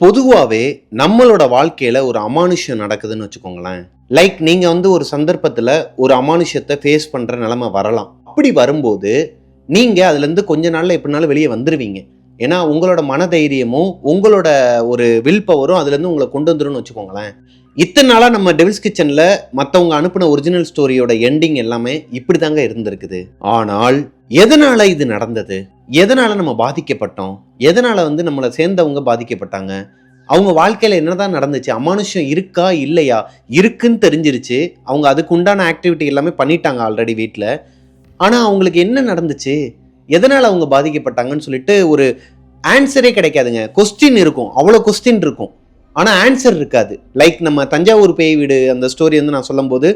பொதுவாவே நம்மளோட வாழ்க்கையில ஒரு அமானுஷ்யம் நடக்குதுன்னு வச்சுக்கோங்களேன். லைக் நீங்க ஒரு சந்தர்ப்பத்துல ஒரு அமானுஷ்யத்த ஃபேஸ் பண்ற நிலைமை வரலாம். அப்படி வரும்போது, நீங்க அதுலருந்து கொஞ்ச நாள்ல எப்படினாலும் வெளிய வந்துருவீங்க. ஏன்னா, உங்களோட மனதைரியமும், உங்களோட ஒரு வில் பவரும் அதுலருந்து உங்கள கொண்டு வந்துரும்னு வச்சுக்கோங்களேன். இத்தன நாளா நம்ம டெவில்ஸ் கிச்சன்ல மத்தவங்க அனுப்புன ஒரிஜினல் ஸ்டோரியோட எண்டிங் எல்லாமே இப்படிதாங்க இருந்திருக்குது. ஆனால், எதனால இது நடந்தது? எதனால நம்ம பாதிக்கப்பட்டோம்? எதனால நம்மள சேர்ந்தவங்க பாதிக்கப்பட்டாங்க? அவங்க வாழ்க்கையில என்னதான் நடந்துச்சு? அமானுஷ்யம் இருக்கா? இல்லையா? இருக்குன்னு தெரிஞ்சிருச்சு. அவங்க அதுக்கு உண்டான ஆக்டிவிட்டி எல்லாமே பண்ணிட்டாங்க ஆல்ரெடி வீட்ல. ஆனா, அவங்களுக்கு என்ன நடந்துச்சு? எதனால அவங்க பாதிக்கப்பட்டாங்கன்னு சொல்லிட்டு ஒரு ஆன்சரே கிடைக்காதுங்க. கொஸ்டின் இருக்கும். அவ்வளோ கொஸ்டின் இருக்கும். ஆனா ஆன்சர் இருக்காது. லைக் நம்ம தஞ்சாவூர் பேய் வீடு அந்த ஸ்டோரி நான் சொல்லும்போது,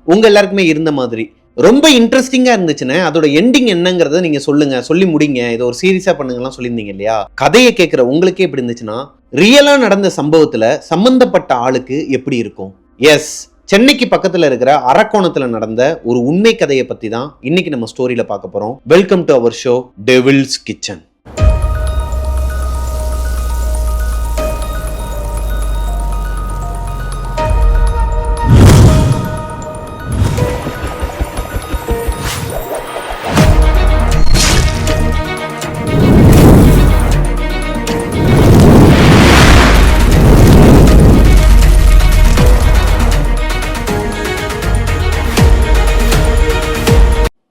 உங்க எல்லாருக்குமே இருந்த மாதிரி. ரொம்ப இன்ட்ரெஸ்டிங்கா இருந்துச்சுன்னா, அதோட எண்டிங் என்னங்கிறத நீங்க சொல்லுங்க. சொல்லி முடிங்க. இத ஒரு சீரிஸா பண்ணுங்கலாம் சொல்லியிருந்தீங்க இல்லையா? கதைய கேட்கிற உங்களுக்கே எப்படி இருந்துச்சுன்னா, ரியலா நடந்த சம்பவத்துல சம்பந்தப்பட்ட ஆளுக்கு எப்படி இருக்கும்? எஸ். சென்னைக்கு பக்கத்துல இருக்கிற அரக்கோணத்துல நடந்த ஒரு உண்மை கதையை பத்தி தான் இன்னைக்கு நம்ம ஸ்டோரியில பார்க்க போறோம். Welcome to our show devil's kitchen.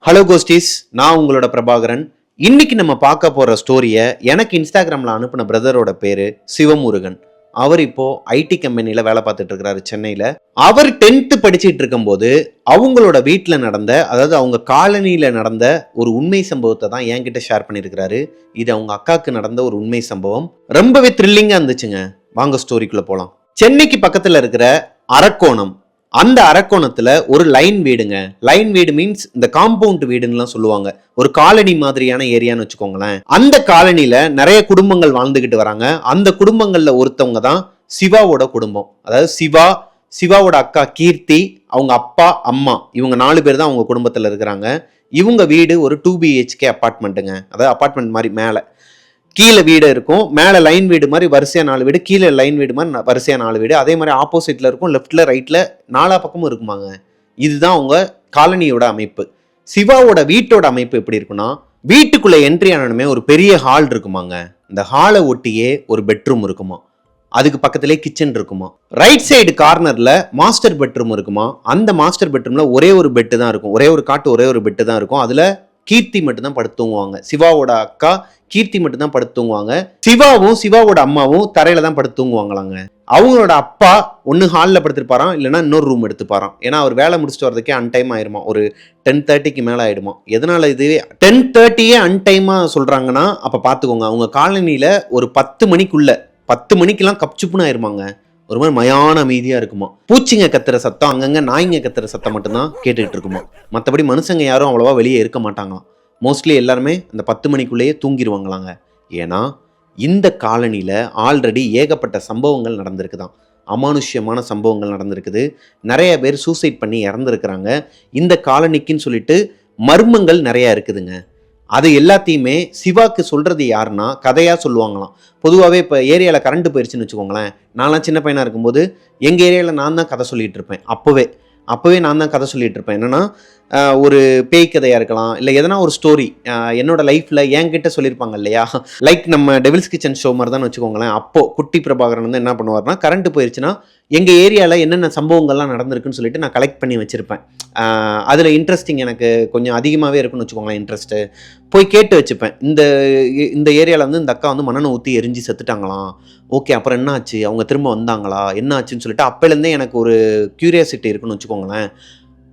Hello ghosties, நான் உங்களோட பிரபாகரன். இன்னைக்கு நம்ம பார்க்க போற ஸ்டோரியை எனக்கு இன்ஸ்டாகிராம்ல அனுப்பின பிரதரோட பேரு சிவமுருகன். அவர் இப்போ ஐடி கம்பெனில வேலை பார்த்துட்டு இருக்கிறாரு சென்னையில. அவர் 10th படிச்சுட்டு இருக்கும்போது அவங்களோட வீட்டுல நடந்த, அதாவது அவங்க காலனியில நடந்த ஒரு உண்மை சம்பவத்தை தான் என்கிட்ட ஷேர் பண்ணியிருக்கிறாரு. இது அவங்க அக்காவுக்கு நடந்த ஒரு உண்மை சம்பவம். ரொம்பவே த்ரில்லிங்கா இருந்துச்சுங்க. வாங்க ஸ்டோரிக்குள்ள போலாம். சென்னைக்கு பக்கத்துல இருக்கிற அரக்கோணம், அந்த அரக்கோணத்துல ஒரு லைன் வீடுங்க. லைன் வீடு மீன்ஸ் இந்த காம்பவுண்ட் வீடுன்னு சொல்லுவாங்க. ஒரு காலனி மாதிரியான ஏரியான்னு வச்சுக்கோங்களேன். அந்த காலனில நிறைய குடும்பங்கள் வாழ்ந்துகிட்டு வராங்க. அந்த குடும்பங்கள்ல ஒருத்தவங்க தான் சிவாவோட குடும்பம். அதாவது சிவாவோட அக்கா கீர்த்தி, அவங்க அப்பா அம்மா, இவங்க 4 பேர் தான் அவங்க குடும்பத்துல இருக்கிறாங்க. இவங்க வீடு ஒரு 2 BHK அப்பார்ட்மெண்ட்டுங்க. அதாவது அப்பார்ட்மெண்ட் மாதிரி மேல கீழே வீடு இருக்கும். மேலே லைன் வீடு மாதிரி வரிசையா 4 வீடு, கீழே லைன் வீடு மாதிரி வரிசையா 4 வீடு. அதே மாதிரி ஆப்போசிட்ல இருக்கும், லெஃப்ட்ல ரைட்ல 4 பக்கமும் இருக்குமாங்க. இதுதான் அவங்க காலனியோட அமைப்பு. சிவாவோட வீட்டோட அமைப்பு எப்படி இருக்குன்னா, வீட்டுக்குள்ள என்ட்ரி ஆனதுமே ஒரு பெரிய ஹால் இருக்குமாங்க. இந்த ஹாலை ஒட்டியே ஒரு பெட்ரூம் இருக்குமா. அதுக்கு பக்கத்திலே கிச்சன் இருக்குமா. ரைட் சைடு கார்னர்ல மாஸ்டர் பெட்ரூம் இருக்குமா. அந்த மாஸ்டர் பெட்ரூம்ல ஒரே ஒரு பெட்டு தான் இருக்கும். ஒரே ஒரு பெட்டு தான் இருக்கும். அதுல கீர்த்தி மட்டும் தான் படுத்து தூங்குவாங்க. சிவாவோட அக்கா கீர்த்தி மட்டும் தான் படுத்து தூங்குவாங்க. சிவாவும் சிவாவோட அம்மாவும் தரையில தான் படுத்து தூங்குவாங்களாங்க. அவங்களோட அப்பா ஒன்னு ஹாலில் படுத்திருப்பாராம், இல்லைன்னா இன்னொரு ரூம் எடுத்துப்பாராம். ஏன்னா அவர் வேலை முடிச்சுட்டு வரதுக்கே அன்டைம் ஆயிருமா. ஒரு 10:30க்கு மேல ஆயிடுமா. எதனால இது 10:30 அன்டைமா சொல்றாங்கன்னா அப்ப பாத்துக்கோங்க. அவங்க காலனியில ஒரு 10 மணிக்குள்ள 10 மணிக்கெல்லாம் கப்சுப்புன்னு ஆயிருமாங்க. ஒரு மாதிரி மயான அமைதியா இருக்குமா. பூச்சிங்க கத்துற சத்தம், அங்கங்க நாய்ங்க கத்துற சத்தம் மட்டும்தான் கேட்டுக்கிட்டு இருக்குமா. மற்றபடி மனுஷங்க யாரும் அவ்வளவா வெளியே இருக்க மாட்டாங்களாம். மோஸ்ட்லி எல்லாருமே அந்த 10 மணிக்குள்ளேயே தூங்கிடுவாங்களாங்க. ஏன்னா இந்த காலனியில் ஆல்ரெடி ஏகப்பட்ட சம்பவங்கள் நடந்திருக்குதான். அமானுஷ்யமான சம்பவங்கள் நடந்திருக்குது. நிறைய பேர் சூசைட் பண்ணி இறந்துருக்குறாங்க. இந்த காலனிக்குன்னு சொல்லிட்டு மர்மங்கள் நிறைய இருக்குதுங்க. அது எல்லாத்தையுமே சிவாக்கு சொல்றது யாருன்னா கதையா சொல்லுவாங்களாம். பொதுவாகவே இப்போ ஏரியாவில் கரண்ட் போயிடுச்சுன்னு வச்சுக்கோங்களேன். நான்லாம் சின்ன பையனாக இருக்கும்போது எங்கள் ஏரியாவில் நான் தான் கதை சொல்லிட்டு இருப்பேன். அப்போவே நான் தான் கதை சொல்லிட்டு இருப்பேன். என்னன்னா ஒரு பேய் கதையாக இருக்கலாம், இல்லை எதனா ஒரு ஸ்டோரி என்னோட லைஃப்பில் என்கிட்ட சொல்லியிருப்பாங்க இல்லையா. லைக் நம்ம டெவில்ஸ் கிச்சன் ஷோ மாதிரி தான் வச்சுக்கோங்களேன். அப்போ குட்டி பிரபாகரன் வந்து என்ன பண்ணுவார்னா, கரண்ட் போயிடுச்சுன்னா எங்கள் ஏரியாவில் என்னென்ன சம்பவங்கள்லாம் நடந்திருக்குன்னு சொல்லிட்டு நான் கலெக்ட் பண்ணி வச்சுருப்பேன். அதில் இன்ட்ரெஸ்டிங் எனக்கு கொஞ்சம் அதிகமாகவே இருக்குன்னு வச்சுக்கோங்களேன். இன்ட்ரெஸ்ட்டு போய் கேட்டு வச்சுப்பேன். இந்த ஏரியாவில் வந்து இந்த அக்கா வந்து மண்ணெண்ணெய் ஊற்றி எரிஞ்சு செத்துட்டாங்களாம். ஓகே, அப்புறம் என்ன ஆச்சு, அவங்க திரும்ப வந்தாங்களா, என்ன ஆச்சுன்னு சொல்லிட்டு அப்போலேருந்தே எனக்கு ஒரு க்யூரியாசிட்டி இருக்குன்னு வச்சுக்கோங்களேன்.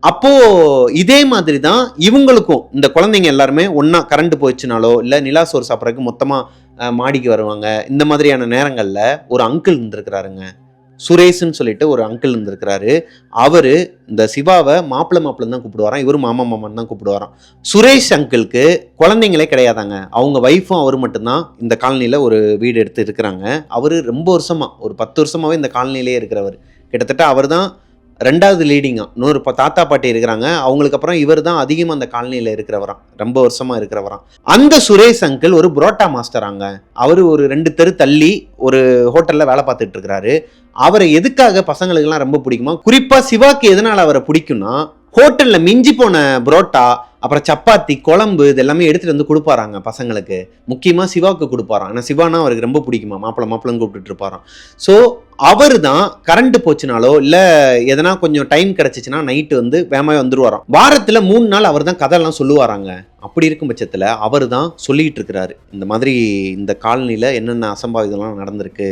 அப்போது இதே மாதிரி தான் இவங்களுக்கும், இந்த குழந்தைங்க எல்லாருமே ஒன்றா கரண்ட் போயிடுச்சுனாலோ இல்லை நிலா சோறு சாப்பிட்றதுக்கு மொத்தமாக மாடிக்கு வருவாங்க. இந்த மாதிரியான நேரங்களில் ஒரு அங்கிள் இருந்திருக்கிறாருங்க. சுரேஷ்ன்னு சொல்லிட்டு ஒரு அங்கிள் இருந்திருக்கிறாரு. அவர் இந்த சிவாவை மாப்பிள்ளை தான் கூப்பிடுவாராம். இவர் மாமான்னு தான் கூப்பிடுவாராம். சுரேஷ் அங்கிளுக்கு குழந்தைங்களே கிடையாதாங்க. அவங்க ஒய்ஃபும் அவர் மட்டும்தான் இந்த காலனியில் ஒரு வீடு எடுத்து இருக்கிறாங்க. அவர் ரொம்ப வருஷமாக, ஒரு 10 வருஷமாகவே இந்த காலனிலே இருக்கிறவர். கிட்டத்தட்ட அவர் தான் 2வது லீடிங்கா இன்னொரு தாத்தா பாட்டி இருக்கிறாங்க. அவங்களுக்கு அப்புறம் இவர் தான் அதிகமாக அந்த காலனியில் இருக்கிறவராம், ரொம்ப வருஷமா இருக்கிறவராம். அந்த சுரேஷ் அங்கிள் ஒரு புரோட்டா மாஸ்டராங்க. அவர் ஒரு 2 தெரு தள்ளி ஒரு ஹோட்டல்ல வேலை பார்த்துட்டு இருக்கிறாரு. அவரை எதுக்காக பசங்களுக்கெல்லாம் ரொம்ப பிடிக்குமா, குறிப்பா சிவாக்கு எதனால அவரை பிடிக்கும்னா, ஹோட்டல்ல மிஞ்சி போன புரோட்டா அப்புறம் சப்பாத்தி குழம்பு இது எல்லாமே எடுத்துட்டு வந்து கொடுப்பாராங்க பசங்களுக்கு. முக்கியமா சிவாவுக்கு கொடுப்பாராம். ஏன்னா சிவானா அவருக்கு ரொம்ப பிடிக்குமா, மாப்பிள்ளன்னு கூப்பிட்டு இருப்பாராம். ஸோ அவர் தான் கரண்ட் போச்சுனாலோ இல்லை எதனா கொஞ்சம் டைம் கிடைச்சிச்சுன்னா நைட்டு வந்து வேகமாக வந்துருவாராம். வாரத்தில் 3 நாள் அவர் தான் கதையெல்லாம் சொல்லுவாராங்க. அப்படி இருக்கும் பட்சத்தில் அவர் தான் சொல்லிட்டு இருக்கிறாரு, இந்த மாதிரி இந்த காலனியில் என்னென்ன அசம்பாவிதம்லாம் நடந்திருக்கு,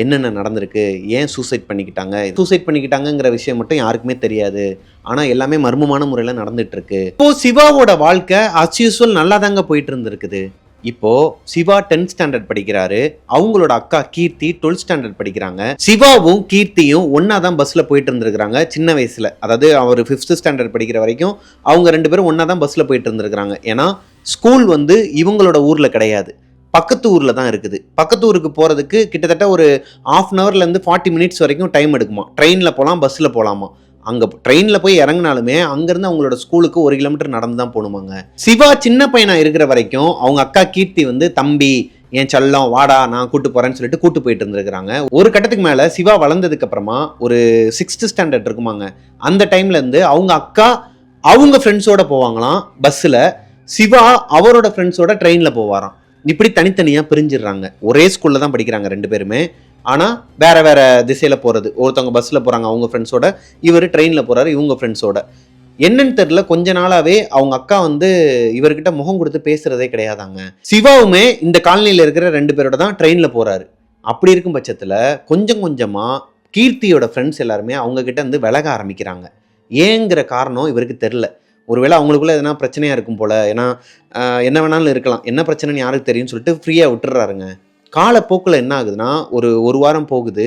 என்னென்ன நடந்திருக்கு, ஏன் சூசைட் பண்ணிக்கிட்டாங்கிற விஷயம் மட்டும் யாருக்குமே தெரியாது. ஆனால் எல்லாமே மர்மமான முறையில் நடந்துட்டு இருக்கு. இப்போ சிவாவோட வாழ்க்கை அஸ் யூசுவல் நல்லா தாங்க போயிட்டு இருந்திருக்குது. இப்போ சிவா 10th ஸ்டாண்டர்ட் படிக்கிறாரு. அவங்களோட அக்கா கீர்த்தி 12th ஸ்டாண்டர்ட் படிக்கிறாங்க. சிவாவும் கீர்த்தியும் ஒன்னா தான் பஸ்ல போயிட்டு இருந்திருக்காங்க சின்ன வயசுல. அதாவது அவர் 5th ஸ்டாண்டர்ட் படிக்கிற வரைக்கும் அவங்க 2 பேரும் ஒன்னா தான் பஸ்ல போயிட்டு இருந்திருக்காங்க. ஏன்னா ஸ்கூல் வந்து இவங்களோட ஊர்ல கிடையாது, பக்கத்து ஊர்ல தான் இருக்குது. பக்கத்து ஊருக்கு போறதுக்கு கிட்டத்தட்ட ஒரு 1/2 hourலேருந்து 40 minutes வரைக்கும் டைம் எடுக்குமா. ட்ரெயின்ல போகலாம், பஸ்ல போகலாமா. அங்கே ட்ரெயினில் போய் இறங்கினாலுமே அங்கேருந்து அவங்களோட ஸ்கூலுக்கு 1 kilometer நடந்து தான் போகணுமாங்க. சிவா சின்ன பையனாக இருக்கிற வரைக்கும் அவங்க அக்கா கீர்த்தி வந்து தம்பி என் செல்லம் வாடா நான் கூட்டு போகிறேன்னு சொல்லிட்டு கூட்டு போயிட்டு இருந்திருக்கிறாங்க. ஒரு கட்டத்துக்கு மேலே சிவா வளர்ந்ததுக்கு அப்புறமா ஒரு 6th ஸ்டாண்டர்ட் இருக்குமாங்க. அந்த டைம்லேருந்து அவங்க அக்கா அவங்க ஃப்ரெண்ட்ஸோட போவாங்களாம் பஸ்ஸில், சிவா அவரோட ஃப்ரெண்ட்ஸோட ட்ரெயினில் போவாராம். இப்படி தனித்தனியாக பிரிஞ்சிடுறாங்க. ஒரே ஸ்கூலில் தான் படிக்கிறாங்க 2 பேருமே. ஆனால் வேற வேற திசையில் போகிறது. ஒருத்தவங்க பஸ்ஸில் போகிறாங்க அவங்க ஃப்ரெண்ட்ஸோட, இவர் ட்ரெயினில் போகிறாரு இவங்க ஃப்ரெண்ட்ஸோட. என்னன்னு தெரியல, கொஞ்ச நாளாவே அவங்க அக்கா வந்து இவர்கிட்ட முகம் கொடுத்து பேசுறதே கிடையாதாங்க. சிவாவுமே இந்த காலனியில் இருக்கிற 2 பேரோட தான் ட்ரெயினில் போகிறாரு. அப்படி இருக்கும் பட்சத்தில் கொஞ்சம் கொஞ்சமாக கீர்த்தியோட ஃப்ரெண்ட்ஸ் எல்லாருமே அவங்க கிட்ட வந்து விலக ஆரம்பிக்கிறாங்க. ஏங்கிற காரணம் இவருக்கு தெரில. ஒருவேளை அவங்களுக்குள்ள எதனா பிரச்சனையாக இருக்கும் போல. ஏன்னா என்ன வேணாலும் இருக்கலாம், என்ன பிரச்சனைன்னு யாருக்கு தெரியும்னு சொல்லிட்டு ஃப்ரீயாக விட்டுறாருங்க. காலப்போக்கில் என்ன ஆகுதுன்னா ஒரு வாரம் போகுது,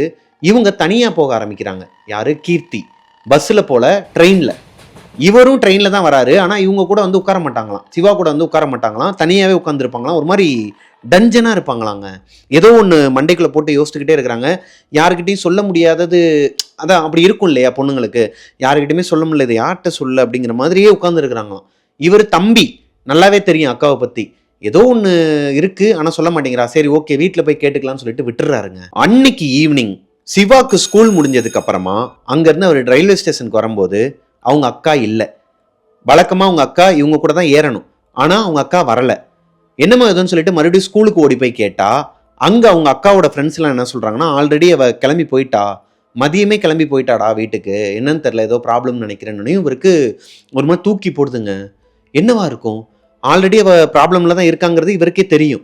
இவங்க தனியாக போக ஆரம்பிக்கிறாங்க. யாரு? கீர்த்தி. பஸ்ஸில் போல ட்ரெயினில். இவரும் ட்ரெயினில் தான் வராரு. ஆனால் இவங்க கூட வந்து உட்கார மாட்டாங்களாம், சிவா கூட வந்து உட்கார மாட்டாங்களாம், தனியாகவே உட்காந்துருப்பாங்களாம். ஒரு மாதிரி டஞ்சனாக இருப்பாங்களாங்க. ஏதோ ஒன்று மண்டைக்குள்ளே போட்டு யோசிச்சுக்கிட்டே இருக்கிறாங்க. யாருக்கிட்டையும் சொல்ல முடியாதது, அதான் அப்படி இருக்கும் இல்லையா பொண்ணுங்களுக்கு, யாருக்கிட்டையுமே சொல்ல முடியாது, யார்கிட்ட சொல்ல அப்படிங்கிற மாதிரியே உட்காந்துருக்குறாங்களாம். இவர் தம்பி, நல்லாவே தெரியும் அக்காவை பற்றி, ஏதோ ஒன்று இருக்கு ஆனால் சொல்ல மாட்டேங்கிறா, சரி ஓகே வீட்டில் போய் கேட்டுக்கலாம்னு சொல்லிட்டு விட்டுறாருங்க. அன்னைக்கு ஈவினிங் சிவாக்கு ஸ்கூல் முடிஞ்சதுக்கு அப்புறமா அங்கேருந்து அவர் ரயில்வே ஸ்டேஷனுக்கு வரும்போது அவங்க அக்கா இல்லை. வழக்கமாக அவங்க அக்கா இவங்க கூட தான் ஏறணும், ஆனால் அவங்க அக்கா வரலை. என்னமா எதுன்னு சொல்லிட்டு மறுபடியும் ஸ்கூலுக்கு ஓடி போய் கேட்டா, அங்கே அவங்க அக்காவோட ஃப்ரெண்ட்ஸ்லாம் என்ன சொல்கிறாங்கன்னா, ஆல்ரெடி அவள் கிளம்பி போயிட்டா, மதியமே கிளம்பி போயிட்டாடா வீட்டுக்கு, என்னன்னு தெரில ஏதோ ப்ராப்ளம் நினைக்கிறேன்னு இவருக்கு ஒரு மாதிரி தூக்கி போடுதுங்க. என்னவா இருக்கும், ஆல்ரெடி அவ ப்ராப்ளம்ல தான் இருக்காங்கிறது இவருக்கே தெரியும்.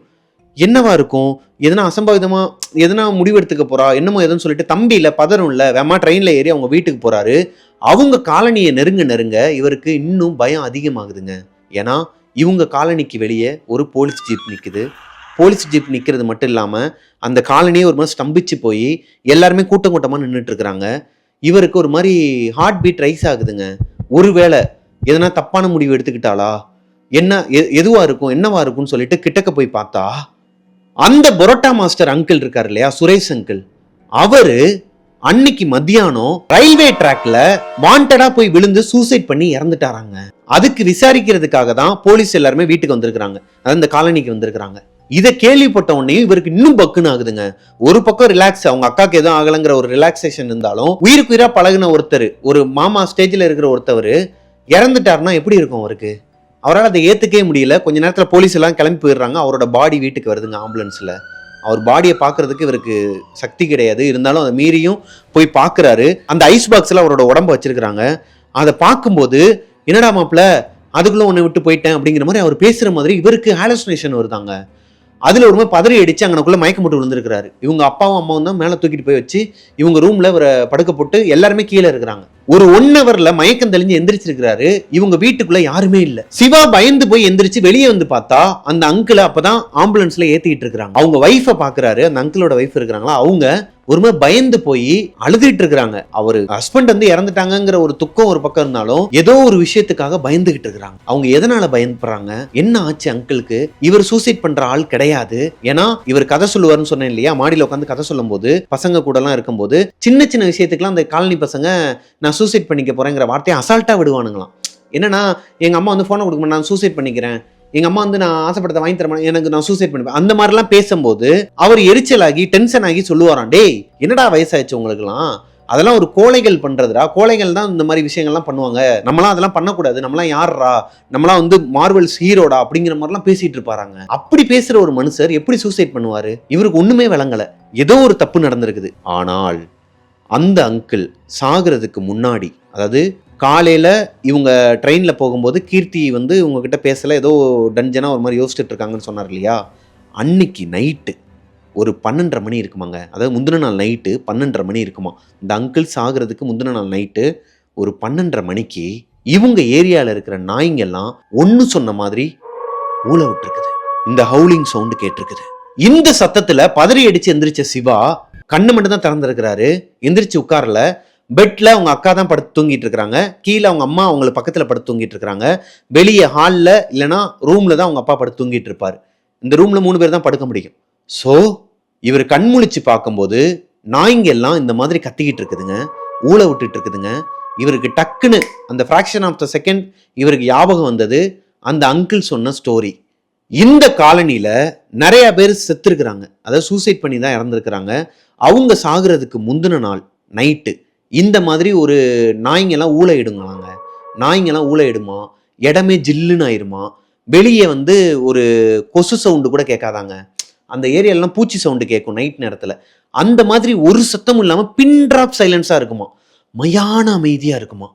என்னவா இருக்கும், எதனா அசம்பாவிதமா எதனா முடிவெடுத்துக்க போறா என்னமோ எதுன்னு சொல்லிட்டு தம்பி இல்லை பதறும் இல்லை வேமா ட்ரெயினில் ஏறி அவங்க வீட்டுக்கு போறாரு. அவங்க காலனியை நெருங்க இவருக்கு இன்னும் பயம் அதிகமாகுதுங்க. ஏன்னா இவங்க காலனிக்கு வெளியே ஒரு போலீஸ் ஜீப் நிற்குது. போலீஸ் ஜீப் நிற்கிறது மட்டும் இல்லாமல் அந்த காலனியே ஒரு மாதிரி ஸ்தம்பிச்சு போய் எல்லாருமே கூட்டம் கூட்டமாக நின்றுட்டு இருக்கிறாங்க. இவருக்கு ஒரு மாதிரி ஹார்ட் பீட் ரைஸ் ஆகுதுங்க. ஒருவேளை எதனா தப்பான முடிவு எடுத்துக்கிட்டாளா, என்ன எதுவா இருக்கும் என்னவா இருக்கும்னு சொல்லிட்டு கிட்டக்க போய் பார்த்தா, அந்த பரோட்டா மாஸ்டர் அங்கிள் இருக்காரு இல்லையா, சுரேஷ் அங்கிள், அவரு அன்னைக்கு மத்தியானம் ரயில்வே ட்ராக்ல வாண்டடா போய் விழுந்து சூசைட் பண்ணி இறந்துட்டாராங்க. அதுக்கு விசாரிக்கிறதுக்காக தான் போலீஸ் எல்லாருமே வீட்டுக்கு வந்திருக்காங்க, அந்த காலனிக்கு வந்திருக்காங்க. இதை கேள்விப்பட்ட உடனே இவருக்கு இன்னும் பக்குன்னு ஆகுதுங்க. ஒரு பக்கம் ரிலாக்ஸ், அவங்க அக்காக்கு எதுவும் ஆகலைங்கிற ஒரு ரிலாக்ஸேஷன் இருந்தாலும், உயிருக்கு உயிரா பழகின ஒருத்தர், ஒரு மாமா ஸ்டேஜ்ல இருக்கிற ஒருத்தவர் இறந்துட்டாருன்னா எப்படி இருக்கும் அவருக்கு? அவரால் அதை ஏற்றுக்கவே முடியல. கொஞ்ச நேரத்தில் போலீஸ் எல்லாம் கிளம்பி போயிடுறாங்க. அவரோட பாடி வீட்டுக்கு வருதுங்க ஆம்புலன்ஸில். அவர் பாடியை பார்க்கறதுக்கு இவருக்கு சக்தி கிடையாது, இருந்தாலும் அதை மீறியும் போய் பார்க்குறாரு. அந்த ஐஸ் பாக்ஸில் அவரோட உடம்பு வச்சிருக்கிறாங்க. அதை பார்க்கும்போது என்னடா மாப்பிள்ள அதுக்குள்ளே ஒன்று விட்டு போயிட்டேன் அப்படிங்கிற மாதிரி அவர் பேசுகிற மாதிரி இவருக்கு ஹாலுசினேஷன் வருதாங்க. அதில் ஒரு மாதிரி பதறி அடிச்சு அங்கனக்குள்ளே மயக்கம் போட்டு விழுந்திருக்கிறாரு. இவங்க அப்பாவும் அம்மாவும் தான் மேலே தூக்கிட்டு போய் வச்சு இவங்க ரூமில் இவரை படுக்க போட்டு எல்லாருமே கீழே இருக்கிறாங்க. ஒரு 1 hourல மயக்கம் தெளிஞ்சு எந்திரிச்சிருக்கிறாரு. இவங்க வீட்டுக்குள்ள யாருமே இல்ல. சிவா பயந்து போய் எந்திரிச்சு வெளியே வந்து பார்த்தா அந்த அங்கிளை அப்பதான் ஆம்புலன்ஸ்ல ஏத்திட்டு இருக்காங்க. அவங்க வைஃபை பாக்குறாரு. அந்த அங்கிளோட வைஃப் இருக்கிறாங்களா, அவங்க ஒருமே பயந்து போய் அழுதுட்டு இருக்கிறாங்க. அவரு ஹஸ்பண்ட் வந்து இறந்துட்டாங்கிற ஒரு துக்கம் ஒரு பக்கம் இருந்தாலும் ஏதோ ஒரு விஷயத்துக்காக பயந்துகிட்டு இருக்கிறாங்க. அவங்க எதனால பயந்துப்படுறாங்க, என்ன ஆச்சு அங்கிளுக்கு, இவர் சூசைட் பண்ற ஆள் கிடையாது. ஏன்னா இவர் கதை சொல்லுவாருன்னு சொன்னேன் இல்லையா, மாடியில உட்காந்து கதை சொல்லும் போது பசங்க கூட எல்லாம் இருக்கும்போது சின்ன சின்ன விஷயத்துக்குலாம் அந்த காலனி பசங்க நான் நான் சூசைட் பண்ணிக்க போறேங்கிற வார்த்தையை அசால்ட்டா விடுவானுங்களாம். என்னன்னா, எங்க அம்மா வந்து போனை கொடுக்க நான் சூசைட் பண்ணிக்கிறேன், எங்க அம்மா வந்து நான் ஆசைப்படத்தை வாங்கி தரேன், எனக்கு நான் சூசைட் பண்ணிப்பேன், அந்த மாதிரிலாம் பேசும்போது அவர் எரிச்சலாகி டென்ஷன் ஆகி சொல்லுவாராம், டேய் என்னடா வயசாயிடுச்சு உங்களுக்குலாம், அதெல்லாம் ஒரு கோழைகள் பண்றதுடா, கோழைகள் தான் இந்த மாதிரி விஷயங்கள்லாம் பண்ணுவாங்க, நம்மளாம் அதெல்லாம் பண்ணக்கூடாது, நம்மளாம் யாரா, நம்மளாம் வந்து மார்வெல்ஸ் ஹீரோடா அப்படிங்கிற மாதிரிலாம் பேசிட்டு இருப்பாங்க. அப்படி பேசுற ஒரு மனுஷர் எப்படி சூசைட் பண்ணுவாரு? இவருக்கு ஒண்ணுமே விளங்கல, ஏதோ ஒரு தப்பு நடந்திருக்குது. ஆனால் அந்த அங்கிள் சாகிறதுக்கு முன்னாடி, அதாவது காலையில இவங்க ட்ரெயின்ல போகும்போது கீர்த்தி வந்து உங்ககிட்ட பேசல, ஏதோ டஞ்சனா ஒரு மாதிரி யோசிச்சுட்டு இருக்காங்கன்னு சொன்னார் இல்லையா, அன்னைக்கு நைட்டு ஒரு 12:30 மணி இருக்குமாங்க. அதாவது முந்தின நாள் நைட்டு 12:30 மணி இருக்குமா. இந்த அங்கிள் சாகிறதுக்கு முந்தின நாள் நைட்டு ஒரு 12:30 மணிக்கு இவங்க ஏரியாவில் இருக்கிற நாய்ங்கெல்லாம் ஒன்று சொன்ன மாதிரி ஊழ விட்டுருக்குது. இந்த ஹவுலிங் சவுண்டு கேட்டிருக்குது. இந்த சத்தத்துல பதறி அடிச்சு எந்திரிச்ச சிவா கண்ணு மட்டும் தான் திறந்திருக்கிறாரு. எந்திரிச்சு உட்காரல. பெட்ல அவங்க அக்கா தான் படுத்து தூங்கிட்டு இருக்காங்க, கீழே அவங்க அம்மா அவங்களுக்கு பக்கத்துல படுத்து தூங்கிட்டு இருக்காங்க, வெளியே ஹால்ல இல்லைன்னா ரூம்ல தான் அவங்க அப்பா படுத்து தூங்கிட்டு இருப்பாரு. இந்த ரூம்ல 3 பேர் தான் படுக்க முடியும். ஸோ இவர் கண்முழிச்சு பார்க்கும்போது நாய்ங்க எல்லாம் இந்த மாதிரி கத்திக்கிட்டு இருக்குதுங்க, ஊழ விட்டுட்டு இருக்குதுங்க. இவருக்கு டக்குன்னு அந்த ஃபிராக்ஷன் ஆஃப் த செகண்ட் இவருக்கு ஞாபகம் வந்தது அந்த அங்கிள் சொன்ன ஸ்டோரி. இந்த காலனியில நிறைய பேர் செத்துருக்குறாங்க, அதாவது சூசைட் பண்ணி தான் இறந்துருக்குறாங்க. அவங்க சாகுறதுக்கு முந்தின நாள் நைட்டு இந்த மாதிரி ஒரு நாய்ங்கெல்லாம் ஊழையிடுங்களாங்க. நாய்ங்கெல்லாம் ஊழையிடுமா, இடமே ஜில்லுன்னு ஆயிருமா, வெளியே வந்து ஒரு கொசு சவுண்டு கூட கேட்காதாங்க, அந்த ஏரியாலாம் பூச்சி சவுண்டு கேட்கும் நைட் நேரத்தில். அந்த மாதிரி ஒரு சத்தமும் இல்லாமல் பின் ட்ராப் சைலன்ஸாக இருக்குமா, மயான அமைதியாக இருக்குமா.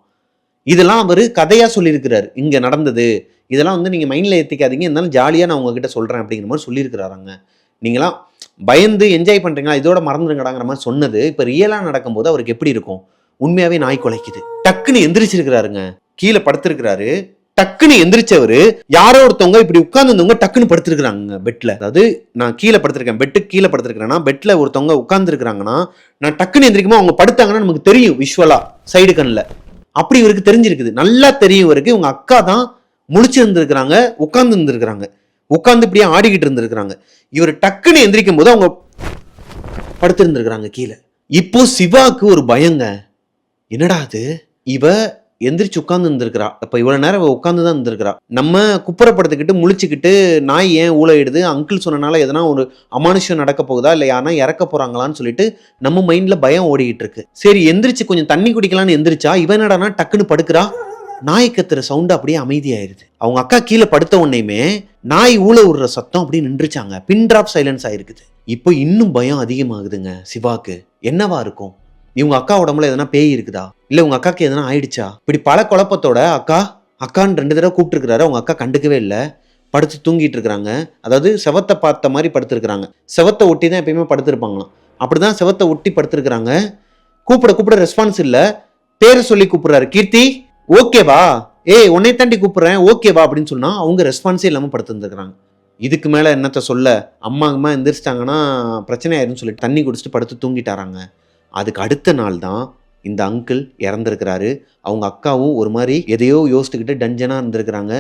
இதெல்லாம் அவர் கதையாக சொல்லியிருக்கிறார், இங்கே நடந்தது, இதெல்லாம் வந்து நீங்கள் மைண்டில் ஏற்றிக்காதீங்க, இருந்தாலும் ஜாலியாக நான் உங்ககிட்ட சொல்கிறேன் அப்படிங்கிற மாதிரி சொல்லியிருக்கிறாராங்க. நீங்களாம் பயந்து என்ஜாய் பண்ணுறீங்களா, இதோட மறந்துடுங்கடாங்கிற மாதிரி சொன்னது இப்போ ரியலாக நடக்கும்போது அவருக்கு எப்படி இருக்கும்? உண்மையாகவே நாய் குலைக்குது. டக்குன்னு எந்திரிச்சிருக்கிறாருங்க, கீழே படுத்திருக்கிறாரு. டக்குன்னு எந்திரிச்சவரு யாரோ ஒருத்தவங்க இப்படி உட்கார்ந்துருந்தவங்க டக்குன்னு படுத்திருக்கிறாங்க பெட்ல. அதாவது நான் கீழே படுத்திருக்கேன், பெட்டுக்கு கீழே படுத்திருக்கிறேன்னா, பெட்ல ஒருத்தவங்க உட்கார்ந்து இருக்கிறாங்கன்னா, நான் டக்குன்னு எந்திரிக்குமா அவங்க படுத்தாங்கன்னா நமக்கு தெரியும் விஷுவலா சைடு கண்ணில். அப்படி இவருக்கு தெரிஞ்சிருக்குது, நல்லா தெரியும் இவருக்கு. இவங்க அக்கா தான் முழிச்சு இருந்திருக்கிறாங்க, உட்கார்ந்து இருந்திருக்கிறாங்க, உட்கார்ந்து இப்படியே ஆடிக்கிட்டு இருந்திருக்கிறாங்க. இவர் டக்குன்னு எந்திரிக்கும் போது அவங்க படுத்திருந்திருக்கிறாங்க கீழே. இப்போ சிவாக்கு ஒரு பயங்க, என்னடா அது, இவ எந்திரிச்சு உட்கார்ந்து இருந்திருக்கிறா, அப்ப இவ்வளவு நேரம் உட்கார்ந்து தான் இருந்திருக்கிறா, நம்ம குப்புறப்படுத்திக்கிட்டு முழிச்சுக்கிட்டு நாய் ஏன் ஊழையிடுது, அங்கிள் சொன்னனால எதனா ஒரு அமானுஷம் நடக்க போகுதா, இல்லை யாரா இறக்க போறாங்களான்னு சொல்லிட்டு நம்ம மைண்ட்ல பயம் ஓடிக்கிட்டு இருக்கு. சரி எந்திரிச்சு கொஞ்சம் தண்ணி குடிக்கலான்னு எந்திரிச்சா இவன் என்னடானா டக்குன்னு படுக்கிறா. நாய் கத்துற சவுண்டு அப்படியே அமைதியாயிருது. அவங்க அக்கா கீழே படுத்த உடனேயுமே நாய் ஊழ விடுற சத்தம் அப்படியே நின்றுச்சாங்க, பின் டிராப் சைலன்ஸ் ஆயிருக்குது. இப்போ இன்னும் பயம் அதிகமாகுதுங்க சிவாக்கு. என்னவா இருக்கும், இவங்க அக்கா உடம்புல எதனா பேய் இருக்குதா, இல்ல உங்க அக்காக்கு எதனா ஆயிடுச்சா, இப்படி பல குழப்பத்தோட அக்கா அக்கான்னு 2 தடவை கூப்பிட்டு இருக்கிறாரு. அவங்க அக்கா கண்டுக்கவே இல்லை, படுத்து தூங்கிட்டு இருக்கிறாங்க. அதாவது செவத்தை பார்த்த மாதிரி படுத்திருக்கிறாங்க, செவத்தை ஒட்டி தான் எப்பயுமே படுத்திருப்பாங்களாம், அப்படிதான் செவத்தை ஒட்டி படுத்திருக்கிறாங்க. கூப்பிட ரெஸ்பான்ஸ் இல்லை. பேரை சொல்லி கூப்பிடுறாரு, கீர்த்தி ஓகேவா, ஏய் உன்னை தாண்டி கூப்பிடுறேன் ஓகேவா அப்படின்னு சொன்னா அவங்க ரெஸ்பான்ஸே இல்லாமல் படுத்துருந்துருக்காங்க. இதுக்கு மேலே என்னத்த சொல்ல, அம்மா எந்திரிச்சிட்டாங்கன்னா பிரச்சனை ஆயிருன்னு சொல்லிட்டு தண்ணி குடிச்சிட்டு படுத்து தூங்கிட்டாராங்க. அதுக்கு அடுத்த நாள் தான் இந்த அங்கிள் இறந்துருக்கிறாரு. அவங்க அக்காவும் ஒரு மாதிரி எதையோ யோசிச்சுக்கிட்டு டஞ்சனாக இருந்திருக்கிறாங்க.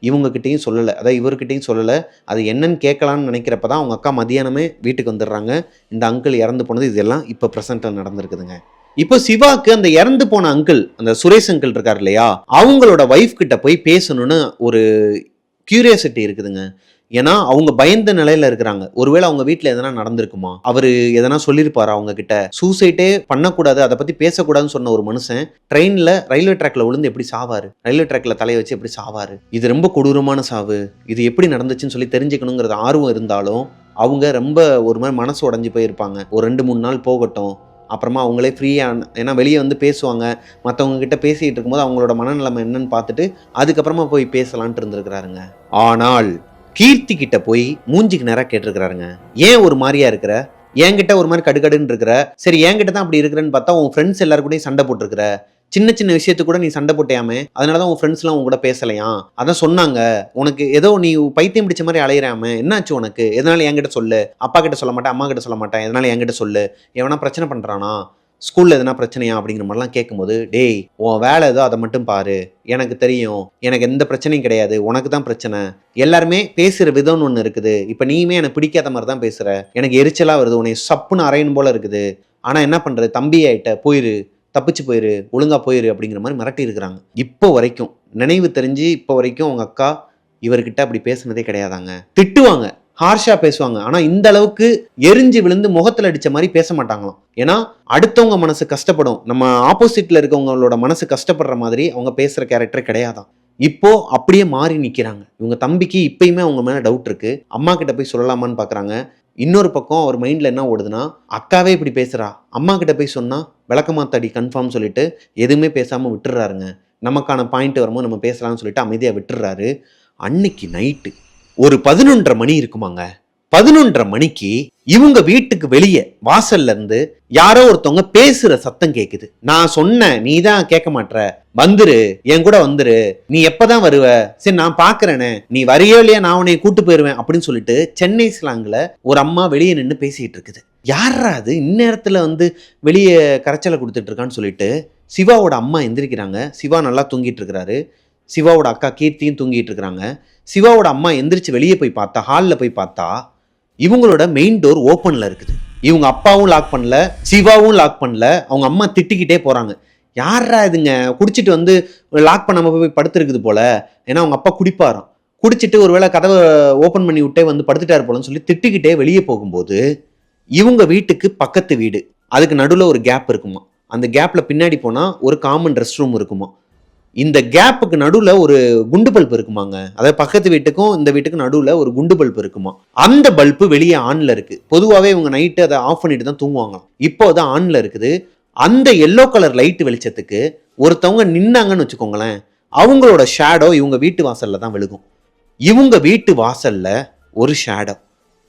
இவங்ககிட்டையும் சொல்லலை, அதாவது இவர்கிட்டையும் சொல்லலை. அது என்னன்னு கேட்கலான்னு நினைக்கிறப்ப தான் அவங்க அக்கா மதியானமே வீட்டுக்கு வந்துடுறாங்க. இந்த அங்கிள் இறந்து போனது இதெல்லாம் இப்போ ப்ரெசென்ட்டில் நடந்திருக்குதுங்க. இப்போ சிவாக்கு அந்த இறந்து போன அங்கிள், அந்த சுரேஷ் அங்கிள் இருக்கார் இல்லையா, அவங்களோட ஒய்ஃப் கிட்ட போய் பேசணும்னு ஒரு கியூரியாசிட்டி இருக்குதுங்க. ஏன்னா அவங்க பயந்த நிலையில இருக்கிறாங்க. ஒருவேளை அவங்க வீட்டில் எதனா நடந்திருக்குமா, அவரு எதனா சொல்லியிருப்பாரா அவங்க கிட்ட, சூசைட்டே பண்ணக்கூடாது, அதை பத்தி பேசக்கூடாதுன்னு சொன்ன ஒரு மனுஷன் ட்ரெயின்ல ரயில்வே ட்ராக்ல விழுந்து எப்படி சாவாரு, ரயில்வே ட்ராக்ல தலையை வச்சு எப்படி சாவாரு, இது ரொம்ப கொடூரமான சாவு, இது எப்படி நடந்துச்சுன்னு சொல்லி தெரிஞ்சுக்கணுங்கிறது ஆர்வம் இருந்தாலும் அவங்க ரொம்ப ஒரு மாதிரி மனசு உடஞ்சி போயிருப்பாங்க. ஒரு 2-3 நாள் போகட்டும், அப்புறமா அவங்களே ஃப்ரீயாக, ஏன்னா வெளியே வந்து பேசுவாங்க, மற்றவங்க கிட்ட பேசிகிட்டு இருக்கும்போது அவங்களோட மனநிலைமை என்னன்னு பார்த்துட்டு அதுக்கப்புறமா போய் பேசலான்ட்டு இருந்திருக்கிறாருங்க. ஆனால் கீர்த்தி கிட்ட போய் மூஞ்சிக்கு நேராக கேட்டிருக்கிறாருங்க, ஏன் ஒரு மாதிரியா இருக்கிற, என்கிட்ட ஒரு மாதிரி கடுகடுன்னு இருக்கிற, சரி என்கிட்ட தான் அப்படி இருக்கிறேன்னு பார்த்தா உன் ஃப்ரெண்ட்ஸ் எல்லாரும் கூடயும் சண்டை போட்டிருக்கிற, சின்ன சின்ன விஷயத்துக்கு கூட நீ சண்டை போட்டியாமே, அதனாலதான் உன் ஃப்ரெண்ட்ஸ்லாம் உன் கூட பேசலையாம், அதான் சொன்னாங்க உனக்கு ஏதோ நீ பைத்தியம் பிடிச்ச மாதிரி அலையிறாம, என்னாச்சு உனக்கு, எதனால என்கிட்ட சொல்லு, அப்பா கிட்ட சொல்ல மாட்டேன், அம்மா கிட்ட சொல்ல மாட்டேன், எதனால என்கிட்ட சொல்லு, எவனா பிரச்சனை பண்றானா, ஸ்கூல்ல எதனா பிரச்சனையா அப்படிங்கிற மாதிரிலாம் கேட்கும்போது, டேய் உன் வேலை ஏதோ அதை மட்டும் பாரு, எனக்கு தெரியும், எனக்கு எந்த பிரச்சனையும் கிடையாது, உனக்கு தான் பிரச்சனை, எல்லாருமே பேசுற விதம்னு ஒன்று இருக்குது, இப்போ நீயுமே எனக்கு பிடிக்காத மாதிரி தான் பேசுற, எனக்கு எரிச்சலா வருது, உன்னை சப்புன்னு அரையணும் போல இருக்குது, ஆனா என்ன பண்றது, தம்பி ஆயிட்ட போயிரு, தப்பிச்சு போயிரு, ஒழுங்கா போயிரு அப்படிங்கிற மாதிரி மிரட்டி இருக்கிறாங்க. இப்போ வரைக்கும் நினைவு தெரிஞ்சு இப்போ வரைக்கும் அவங்க அக்கா இவர்கிட்ட அப்படி பேசுனதே கிடையாதாங்க. திட்டுவாங்க, ஹார்ஷா பேசுவாங்க. ஆனா இந்த அளவுக்கு எரிஞ்சு விழுந்து முகத்துல அடிச்ச மாதிரி பேச மாட்டாங்களாம். ஏன்னா அடுத்தவங்க மனசு கஷ்டப்படும், நம்ம ஆப்போசிட்ல இருக்கவங்களோட மனசு கஷ்டப்படுற மாதிரி அவங்க பேசுற கேரக்டர் கிடையாதான். இப்போ அப்படியே மாறி நிக்கிறாங்க. இவங்க தம்பிக்கு இப்பயுமே அவங்க மேல டவுட் இருக்கு. அம்மா கிட்ட போய் சொல்லலாமான்னு பாக்குறாங்க. இன்னொரு பக்கம் அவர் மைண்ட்ல என்ன ஓடுதுன்னா, அக்காவே இப்படி பேசுறா, அம்மா கிட்ட போய் சொன்னா விளக்கமாத்தடி கன்ஃபார்ம் சொல்லிட்டு எதுவுமே பேசாம விட்டுறாருங்க. நமக்கான பாயிண்ட் வரும்போது நம்ம பேசலாம்னு சொல்லிட்டு அமைதியா விட்டுறாரு. அன்னைக்கு நைட்டு ஒரு 11:30 மணி இருக்குமாங்க. 11:30 மணிக்கு இவங்க வீட்டுக்கு வெளியே வாசல்ல இருந்து யாரோ ஒருத்தவங்க பேசுற சத்தம் கேக்குது. நான் சொன்னேன், நீ தான் கேட்க மாட்ற, வந்துரு, என் கூட வந்துரு, நீ எப்பதான் வருவ, சரி நான் பாக்குறேனே, நீ வரையோ இல்லையா நான் உன்னை கூட்டு போயிருவேன் அப்படின்னு சொல்லிட்டு சென்னை ஸ்லாங்ல ஒரு அம்மா வெளியே நின்று பேசிட்டு இருக்குது. யாரா அது இந்நேரத்துல வந்து வெளியே கரைச்சலை கொடுத்துட்டு இருக்கான்னு சொல்லிட்டு சிவாவோட அம்மா எந்திரிக்கிறாங்க. சிவா நல்லா தூங்கிட்டு இருக்கிறாரு. சிவாவோட அக்கா கீர்த்தியும் தூங்கிட்டு இருக்கிறாங்க. சிவாவோட அம்மா எந்திரிச்சு வெளியே போய் பார்த்தா, ஹாலில் போய் பார்த்தா இவங்களோட மெயின் டோர் ஓப்பன்ல இருக்குது. இவங்க அப்பாவும் லாக் பண்ணல, சிவாவும் லாக் பண்ணல. அவங்க அம்மா திட்டிக்கிட்டே போறாங்க, யாரா இதுங்க குடிச்சிட்டு வந்து லாக் பண்ணாம போய் படுத்துருக்குது போல. ஏன்னா அவங்க அப்பா குடிப்பாராம். குடிச்சிட்டு ஒருவேளை கதவை ஓப்பன் பண்ணி விட்டே வந்து படுத்துட்டாரு போலன்னு சொல்லி திட்டிக்கிட்டே வெளியே போகும்போது இவங்க வீட்டுக்கு பக்கத்து வீடு, அதுக்கு நடுவில் ஒரு கேப் இருக்குமா. அந்த கேப்ல பின்னாடி போனா ஒரு காமன் ரெஸ்ட் ரூம் இருக்குமா. இந்த கேப்புக்கு நடுவில் ஒரு குண்டு பல்ப் இருக்குமாங்க. அதாவது பக்கத்து வீட்டுக்கும் இந்த வீட்டுக்கும் நடுவில் ஒரு குண்டு பல்ப் இருக்குமா. அந்த பல்பு வெளியே ஆன்ல இருக்கு. பொதுவாகவே இவங்க நைட்டு அதை ஆஃப் பண்ணிட்டு தான் தூங்குவாங்க. இப்போ அது ஆன்ல இருக்குது. அந்த எல்லோ கலர் லைட் வெளிச்சத்துக்கு ஒருத்தவங்க நின்னாங்கன்னு வச்சுக்கோங்களேன், அவங்களோட ஷேடோ இவங்க வீட்டு வாசல்ல தான் விழுகும். இவங்க வீட்டு வாசல்ல ஒரு ஷேடோ,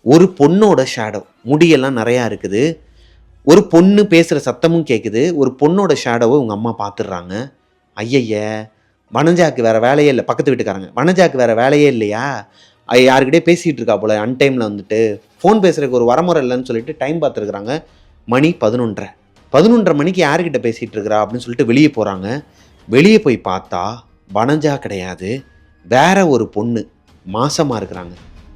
ஒரு பொண்ணோட ஷேடோ, முடியெல்லாம் நிறையா இருக்குது. ஒரு பொண்ணு பேசுகிற சத்தமும் கேட்குது. ஒரு பொண்ணோட ஷேடோவை உங்கள் அம்மா பார்த்துடுறாங்க. ஐயய்ய, வனஜாக்கு வேறு வேலையே இல்லை. பக்கத்து வீட்டுக்காரங்க, வனஜாக்கு வேறு வேலையே இல்லையா, யாருக்கிட்டே பேசிகிட்டு இருக்கா போல், அன்டைமில் வந்துட்டு ஃபோன் பேசுகிறதுக்கு ஒரு வரமுறை இல்லைன்னு சொல்லிட்டு டைம் பார்த்துருக்குறாங்க. மணி 11:30 மணிக்கு யாருக்கிட்ட பேசிகிட்டு இருக்கிறா அப்படின்னு சொல்லிட்டு வெளியே போகிறாங்க. வெளியே போய் பார்த்தா வனஜா கிடையாது, வேற ஒரு பொண்ணு மாசமாக இருக்கிறாங்க,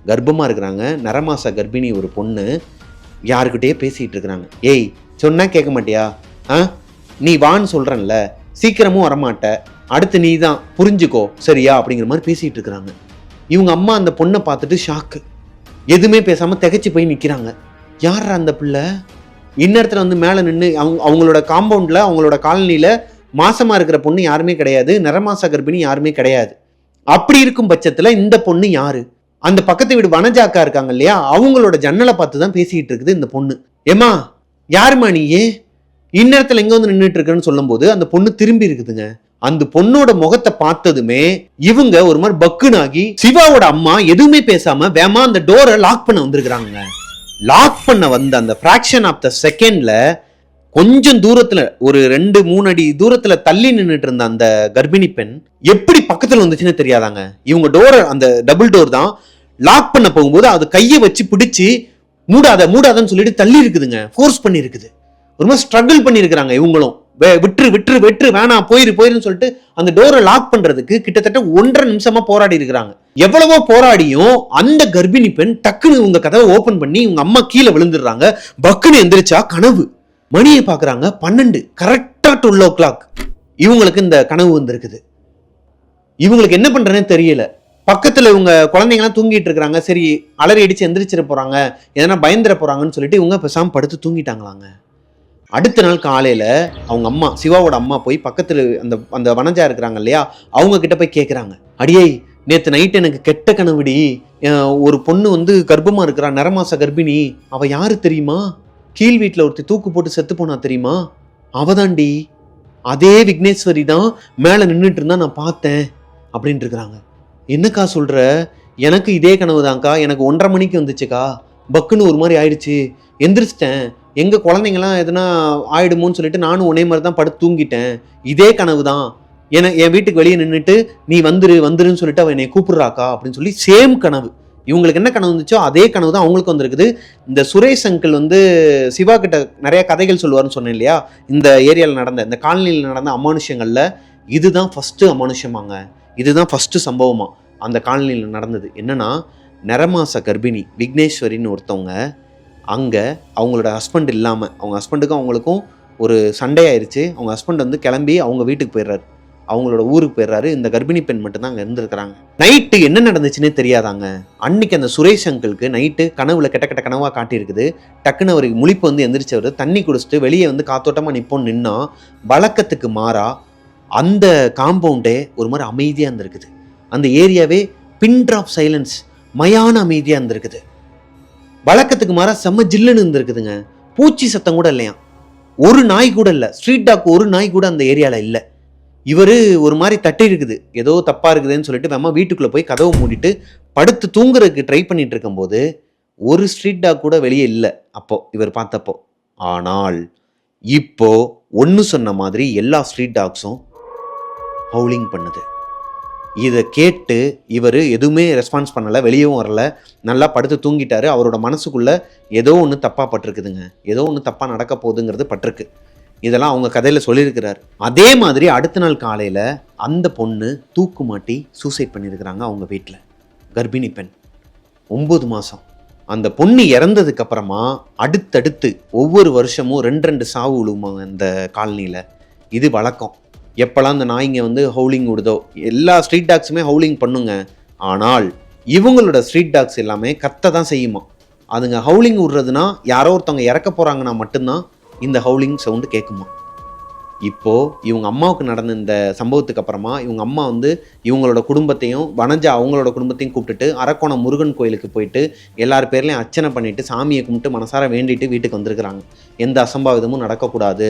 கர்ப்பமாக இருக்கிறாங்க. நரமாச கர்ப்பிணி ஒரு பொண்ணு யாருக்கிட்டே பேசிகிட்டு இருக்கிறாங்க. ஏய் சொன்னா கேட்க மாட்டியா, நீ வான்னு சொல்கிறேன்ல, சீக்கிரமும் வரமாட்ட, அடுத்து நீ தான் புரிஞ்சுக்கோ சரியா அப்படிங்கிற மாதிரி பேசிகிட்டு இருக்கிறாங்க. இவங்க அம்மா அந்த பொண்ணை பார்த்துட்டு ஷாக்கு, எதுவுமே பேசாமல் திகைச்சு போய் நிற்கிறாங்க. யார் அந்த பிள்ளை இந்நேரத்தில் வந்து மேலே நின்று அவங்களோட காம்பவுண்டில் அவங்களோட காலனியில் மாசமாக இருக்கிற பொண்ணு யாருமே கிடையாது, நிறமாச கர்ப்பிணி யாருமே கிடையாது. அப்படி இருக்கும் பட்சத்தில் இந்த பொண்ணு யாரு? அந்த பக்கத்து வீடு வனஜாக்கா இருக்காங்க இல்லையா, அவங்களோட ஜன்னலை பார்த்து தான் பேசிக்கிட்டு இருக்குது இந்த பொண்ணு. ஏமா யாருமா நீயே, இந்நேரத்தில் எங்க வந்து நின்றுட்டு இருக்குன்னு சொல்லும் போது அந்த பொண்ணு திரும்பி இருக்குதுங்க. அந்த பொண்ணோட முகத்தை பார்த்ததுமே இவங்க ஒரு மாதிரி பக்குனாகி சிவாவோட அம்மா எதுவுமே பேசாம வேமா அந்த டோரை லாக் பண்ண வந்திருக்கிறாங்க. லாக் பண்ண வந்த அந்த ஃபிராக்ஷன் ஆஃப் த செகண்ட்ல கொஞ்சம் தூரத்துல ஒரு 2-3 அடி தூரத்துல தள்ளி நின்றுட்டு இருந்த அந்த கர்ப்பிணி பெண் எப்படி பக்கத்துல வந்துச்சுன்னு தெரியாதாங்க. இவங்க டோர் அந்த டபுள் டோர் தான் லாக் பண்ண போகும்போது அது கையை வச்சு பிடிச்சி மூடாதன்னு சொல்லிட்டு தள்ளி இருக்குதுங்க, ஃபோர்ஸ் பண்ணி இருக்குது. ஒரு மாதிரி ஸ்ட்ரகிள் பண்ணி இருக்கிறாங்க இவங்களும், விட்டுரு வேணாம் போயிருன்னு சொல்லிட்டு அந்த டோரை லாக் பண்றதுக்கு கிட்டத்தட்ட 1.5 நிமிஷமா போராடி இருக்கிறாங்க. எவ்வளவோ போராடியும் அந்த கர்ப்பிணி பெண் டக்குன்னு இவங்க கதவை ஓபன் பண்ணி இவங்க அம்மா கீழே விழுந்துடுறாங்க. பக்குன்னு எந்திரிச்சா கனவு. மணியை பாக்குறாங்க 12, கரெக்டா 12 o'clock. இவங்களுக்கு இந்த கனவு வந்திருக்குது. இவங்களுக்கு என்ன பண்றேன்னு தெரியல. பக்கத்துல இவங்க குழந்தைங்கலாம் தூங்கிட்டு இருக்காங்க. சரி அலறி அடிச்சு எந்திரிச்சிட போறாங்க, எதனா பயந்துட போறாங்கன்னு சொல்லிட்டு இவங்க பேசாம படுத்து தூங்கிட்டாங்களாங்க. அடுத்த நாள் காலையில அவங்க அம்மா, சிவாவோட அம்மா போய் பக்கத்துல அந்த வனஜா இருக்கிறாங்க இல்லையா, அவங்க கிட்ட போய் கேட்குறாங்க, அடியே நேற்று நைட்டு எனக்கு கெட்ட கனவுடி, ஒரு பொண்ணு வந்து கர்ப்பமா இருக்கிறா, நிறமாச கர்ப்பிணி, அவ யாரு தெரியுமா, கீழ் வீட்டில் ஒருத்தி தூக்கு போட்டு செத்து போனா தெரியுமா, அவதாண்டி, அதே விக்னேஸ்வரி தான் மேலே நின்றுட்டு இருந்தா நான் பார்த்தேன் அப்படின்ட்டு இருக்கிறாங்க. என்னக்கா சொல்ற, எனக்கு இதே கனவு தான்க்கா, எனக்கு 1:30 மணிக்கு வந்துச்சுக்கா, பக்குன்னு ஒரு மாதிரி ஆயிடுச்சு, எந்திரிச்சிட்டேன், எங்கள் குழந்தைங்களாம் எதுனா ஆயிடுமோன்னு சொல்லிட்டு நானும் ஒரே மாதிரி தான் படுத்து தூங்கிட்டேன், இதே கனவு தான், என் வீட்டுக்கு வெளியே நின்றுட்டு நீ வந்துருன்னு சொல்லிட்டு அவன் என்னை கூப்பிடுறாக்கா அப்படின்னு சொல்லி சேம் கனவு. இவங்களுக்கு என்ன கனவு வந்துச்சோ அதே கனவு தான் அவங்களுக்கு வந்திருக்குது. இந்த சுரேஷ் அங்கிள் வந்து சிவா கிட்ட நிறைய கதைகள் சொல்லுவார்னு சொன்னேன் இல்லையா, இந்த ஏரியாவில் நடந்த இந்த காலனியில் நடந்த அமானுஷங்களில் இதுதான் ஃபஸ்ட்டு அமானுஷமாங்க, இதுதான் ஃபஸ்ட்டு சம்பவமாக அந்த காலனியில் நடந்தது. என்னன்னா, நிறமாச கர்ப்பிணி விக்னேஸ்வரின்னு ஒருத்தவங்க அங்கே அவங்களோட ஹஸ்பண்ட் இல்லாமல், அவங்க ஹஸ்பண்டுக்கும் அவங்களுக்கும் ஒரு சண்டே ஆயிடுச்சு. அவங்க ஹஸ்பண்ட் வந்து கிளம்பி அவங்க வீட்டுக்கு போயிடுறாரு, அவங்களோட ஊருக்கு போயிடுறாரு. இந்த கர்ப்பிணி பெண் மட்டும்தான் அங்கே இருந்திருக்கிறாங்க. நைட்டு என்ன நடந்துச்சுன்னே தெரியாதாங்க. அன்னைக்கு அந்த சுரேஷ் அங்கிளுக்கு நைட்டு கனவுல கெட்ட கெட்ட கனவாக காட்டியிருக்குது. டக்குன்னு அவருக்கு முழிப்பு வந்து எந்திரிச்சவர் தண்ணி குடிச்சிட்டு வெளியே வந்து காத்தோட்டமாக நிற்போன்னு நின்னா வழக்கத்துக்கு மாறா அந்த காம்பவுண்டே ஒரு மாதிரி அமைதியாக இருந்திருக்குது. அந்த ஏரியாவே பின் ட்ராப் சைலன்ஸ், மயான அமைதியாக இருந்திருக்குது. வழக்கத்துக்கு மாறா செம்ம ஜில்லுன்னு இருந்திருக்குதுங்க. பூச்சி சத்தம் கூட இல்லையா, ஒரு நாய் கூட இல்லை, ஸ்ட்ரீட் டாக் ஒரு நாய் கூட அந்த ஏரியாவில் இல்லை. இவர் ஒரு மாதிரி தட்டி இருக்குது, ஏதோ தப்பாக இருக்குதுன்னு சொல்லிட்டு நம்ம வீட்டுக்குள்ளே போய் கதவை மூடிட்டு படுத்து தூங்குறதுக்கு ட்ரை பண்ணிட்டு இருக்கும்போது ஒரு ஸ்ட்ரீட் டாக் கூட வெளியே இல்லை அப்போ இவர் பார்த்தப்போ. ஆனால் இப்போ ஒன்று சொன்ன மாதிரி எல்லா ஸ்ட்ரீட் டாக்ஸும் ஹவுலிங் பண்ணுது. இதை கேட்டு இவர் எதுவுமே ரெஸ்பான்ஸ் பண்ணலை, வெளியவும் வரல, நல்லா படுத்து தூங்கிட்டாரு. அவரோட மனசுக்குள்ளே ஏதோ ஒன்று தப்பாக பட்டிருக்குதுங்க, ஏதோ ஒன்று தப்பாக நடக்க போகுதுங்கிறது பட்டிருக்கு. இதெல்லாம் அவங்க கதையில் சொல்லியிருக்கிறார். அதே மாதிரி அடுத்த நாள் காலையில் அந்த பொண்ணு தூக்கு மாட்டி சூசைட் பண்ணியிருக்கிறாங்க அவங்க வீட்டில். கர்ப்பிணி பெண், 9 மாதம். அந்த பொண்ணு இறந்ததுக்கு அப்புறமா அடுத்தடுத்து ஒவ்வொரு வருஷமும் 2 சாவு விழுவாங்க இந்த காலனியில். இது வழக்கம். எப்போல்லாம் அந்த நாய்ங்க வந்து ஹவுலிங் விடுதோ, எல்லா ஸ்ட்ரீட் டாக்ஸுமே ஹவுலிங் பண்ணுங்க. ஆனால் இவங்களோட ஸ்ட்ரீட் டாக்ஸ் எல்லாமே கத்த தான் செய்யுமா. அதுங்க ஹவுலிங் விடுறதுனா யாரோ ஒருத்தவங்க இறக்க போகிறாங்கன்னா மட்டும்தான் இந்த ஹவுலிங் சவுண்டு கேட்குமா. இப்போது இவங்க அம்மாவுக்கு நடந்த இந்த சம்பவத்துக்கு அப்புறமா இவங்க அம்மா வந்து இவங்களோட குடும்பத்தையும் வனஜா அவங்களோட குடும்பத்தையும் கூப்பிட்டுட்டு அரக்கோணம் முருகன் கோயிலுக்கு போயிட்டு எல்லார் பேர்லையும் அர்ச்சனை பண்ணிவிட்டு சாமியை கும்பிட்டு மனசார வேண்டிட்டு வீட்டுக்கு வந்திருக்கிறாங்க. எந்த அசம்பாவிதமும் நடக்கக்கூடாது,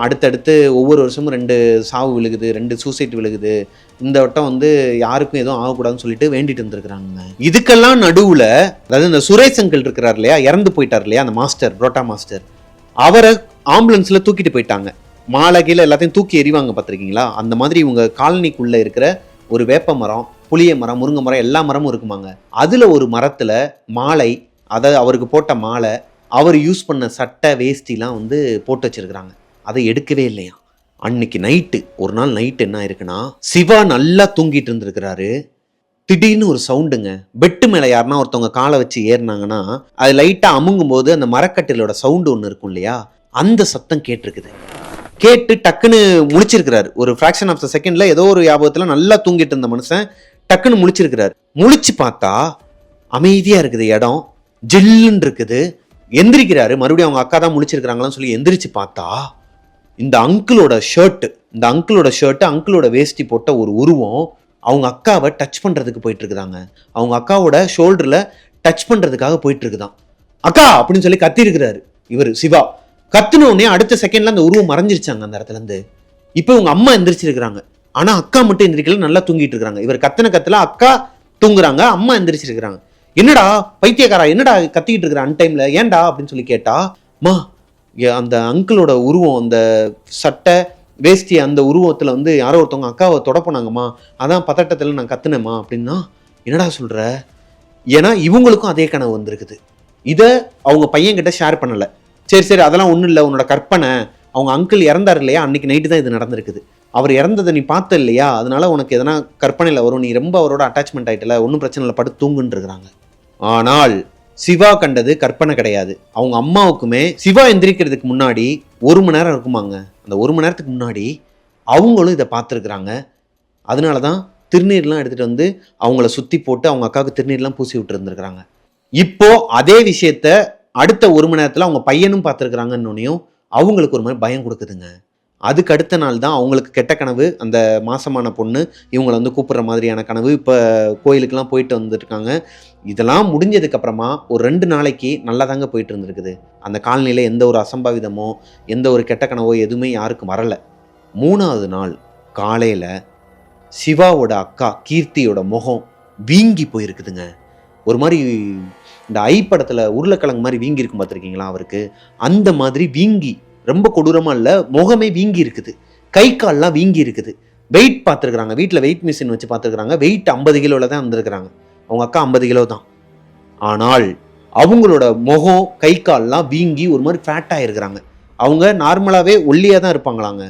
அடுத்தடுத்து ஒவ்வொரு வருஷமும் 2 சாவு விழுகுது, 2 சூசைட் விழுகுது, இந்த வட்டம் வந்து யாருக்கும் எதுவும் ஆகக்கூடாதுன்னு சொல்லிட்டு வேண்டிட்டு இருந்திருக்கிறாங்க. இதுக்கெல்லாம் நடுவில் அதாவது இந்த சுரேஷ் அங்கிள் இருக்கிறார் இல்லையா, இறந்து போயிட்டார் இல்லையா அந்த மாஸ்டர், புரோட்டா மாஸ்டர், அவரை ஆம்புலன்ஸில் தூக்கிட்டு போயிட்டாங்க. மாலை கீழே எல்லாத்தையும் தூக்கி எறிவாங்க பார்த்துருக்கீங்களா, அந்த மாதிரி இவங்க காலனிக்குள்ளே இருக்கிற ஒரு வேப்ப மரம், புளிய மரம், முருங்கை மரம், எல்லா மரமும் இருக்குமாங்க. அதில் ஒரு மரத்தில் மாலை, அதாவது அவருக்கு போட்ட மாலை, அவர் யூஸ் பண்ண சட்டை வேஷ்டிலாம் வந்து போட்டு வச்சிருக்கிறாங்க. அதை எடுக்கவே இல்லையா. அன்னைக்கு நைட்டு, ஒரு நாள் நைட்டு என்ன ஆயிருக்குன்னா, சிவா நல்லா தூங்கிட்டு இருந்திருக்கிறாரு. திடீர்னு ஒரு சவுண்டுங்க. பெட்டு மேலே யாருன்னா ஒருத்தவங்க காலை வச்சு ஏறினாங்கன்னா அது லைட்டாக அமுங்கும் போது அந்த மரக்கட்டிலோட சவுண்டு ஒன்று இருக்கும் இல்லையா, அந்த சத்தம் கேட்டிருக்குது. கேட்டு டக்குன்னு முழிச்சிருக்கிறாரு. ஒரு ஃப்ராக்ஷன் ஆஃப் த செகண்ட்ல ஏதோ ஒரு ஞாபகத்தில் நல்லா தூங்கிட்டு இருந்த மனுஷன் டக்குன்னு முழிச்சிருக்கிறாரு. முழிச்சு பார்த்தா அமைதியா இருக்குது, இடம் ஜில்லுன்னு இருக்குது. எந்திரிக்கிறாரு, மறுபடியும் அவங்க அக்கா தான் முழிச்சிருக்கிறாங்களான்னு சொல்லி எந்திரிச்சு பார்த்தா இந்த அங்கிளோட ஷர்ட்டு, அங்கிளோட வேஷ்டி போட்ட ஒரு உருவம் அவங்க அக்காவை டச் பண்றதுக்கு போயிட்டு இருக்குதாங்க. அவங்க அக்காவோட ஷோல்டர்ல டச் பண்றதுக்காக போயிட்டு இருக்குதான். அக்கா அப்படின்னு சொல்லி கத்தி இருக்கிறாரு இவர் சிவா. கத்துனோடனே அடுத்த செகண்ட்ல அந்த உருவம் மறைஞ்சிருச்சாங்க அந்த இடத்துல இருந்து. இப்போ உங்க அம்மா எந்திரிச்சிருக்கிறாங்க, ஆனா அக்கா மட்டும் எந்திரிக்கல, நல்லா தூங்கிட்டு இருக்காங்க. இவர் கத்துல அக்கா தூங்குறாங்க, அம்மா எந்திரிச்சிருக்கிறாங்க. என்னடா பைத்தியக்காரா, என்னடா கத்திக்கிட்டு இருக்கிற அன்டைம்ல, ஏன்டா அப்படின்னு சொல்லி கேட்டா, மா அந்த அங்கிளோட உருவம், அந்த சட்டை வேஷ்டி அந்த உருவத்துல வந்து யாரோ ஒருத்தவங்க அக்காவை தொட போனாங்கம்மா, அதான் பதட்டத்துல நான் கத்துனேம்மா அப்படின்னா. என்னடா சொல்ற? ஏன்னா இவங்களுக்கும் அதே கனவு வந்திருக்குது. இதை அவங்க பையன்கிட்ட ஷேர் பண்ணல. சரி அதெல்லாம் ஒன்றும் இல்லை, உன்னோட கற்பனை, அவங்க அங்கிள் இறந்தார் இல்லையா, அன்னைக்கு நைட்டு தான் இது நடந்திருக்குது, அவர் இறந்ததை நீ பார்த்த இல்லையா, அதனால உனக்கு எதனா கற்பனையில் வரும், நீ ரொம்ப அவரோட அட்டாச்மெண்ட் ஆகிட்டல, ஒன்றும் பிரச்சனை இல்லை, படுத்து தூங்குன்னு இருக்கிறாங்க. ஆனால் சிவா கண்டது கற்பனை கிடையாது. அவங்க அம்மாவுக்குமே சிவா எந்திரிக்கிறதுக்கு முன்னாடி 1 மணி நேரம் இருக்குமாங்க. அந்த 1 மணி நேரத்துக்கு முன்னாடி அவங்களும் இதை பார்த்துருக்குறாங்க. அதனால தான் திருநீர்லாம் எடுத்துகிட்டு வந்து அவங்கள சுற்றி போட்டு அவங்க அக்காவுக்கு திருநீர்லாம் பூசி விட்டு இருந்திருக்கிறாங்க. இப்போ அதே விஷயத்த அடுத்த 1 மணி நேரத்தில் அவங்க பையனும் பார்த்துருக்குறாங்கன்னொன்னையும் அவங்களுக்கு ஒரு மாதிரி பயம் கொடுக்குதுங்க. அதுக்கு அடுத்த நாள் தான் அவங்களுக்கு கெட்ட கனவு, அந்த மாசமான பொண்ணு இவங்களை வந்து கூப்பிட்ற மாதிரியான கனவு. இப்போ கோயிலுக்கெல்லாம் போயிட்டு வந்துருக்காங்க. இதெல்லாம் முடிஞ்சதுக்கப்புறமா ஒரு 2 நாளைக்கு நல்லா தாங்க போயிட்டு இருந்திருக்குது. அந்த காலனியில் எந்த ஒரு அசம்பாவிதமோ எந்த ஒரு கெட்ட கனவோ எதுவுமே யாருக்கும் வரலை. 3ஆவது நாள் காலையில் சிவாவோட அக்கா கீர்த்தியோட முகம் வீங்கி போயிருக்குதுங்க. ஒரு மாதிரி இந்த ஐ படத்தில் உருளைக்கிழங்கு மாதிரி வீங்கி இருக்கும் பார்த்துருக்கீங்களா அவருக்கு, அந்த மாதிரி வீங்கி, ரொம்ப கொடூரமாக இல்லை, முகமே வீங்கி இருக்குது, கை கால்லாம் வீங்கி இருக்குது. வெயிட் பார்த்துருக்குறாங்க, வீட்டில் வெயிட் மிஷின் வச்சு பார்த்துருக்குறாங்க. வெயிட் 50 கிலோவில் தான் வந்திருக்கிறாங்க. அவங்க அக்கா 50 கிலோ தான். ஆனால் அவங்களோட முகம் கை கால்லாம் வீங்கி ஒரு மாதிரி ஃபேட்டாக இருக்கிறாங்க. அவங்க நார்மலாகவே ஒல்லியாக தான் இருப்பாங்களாங்க,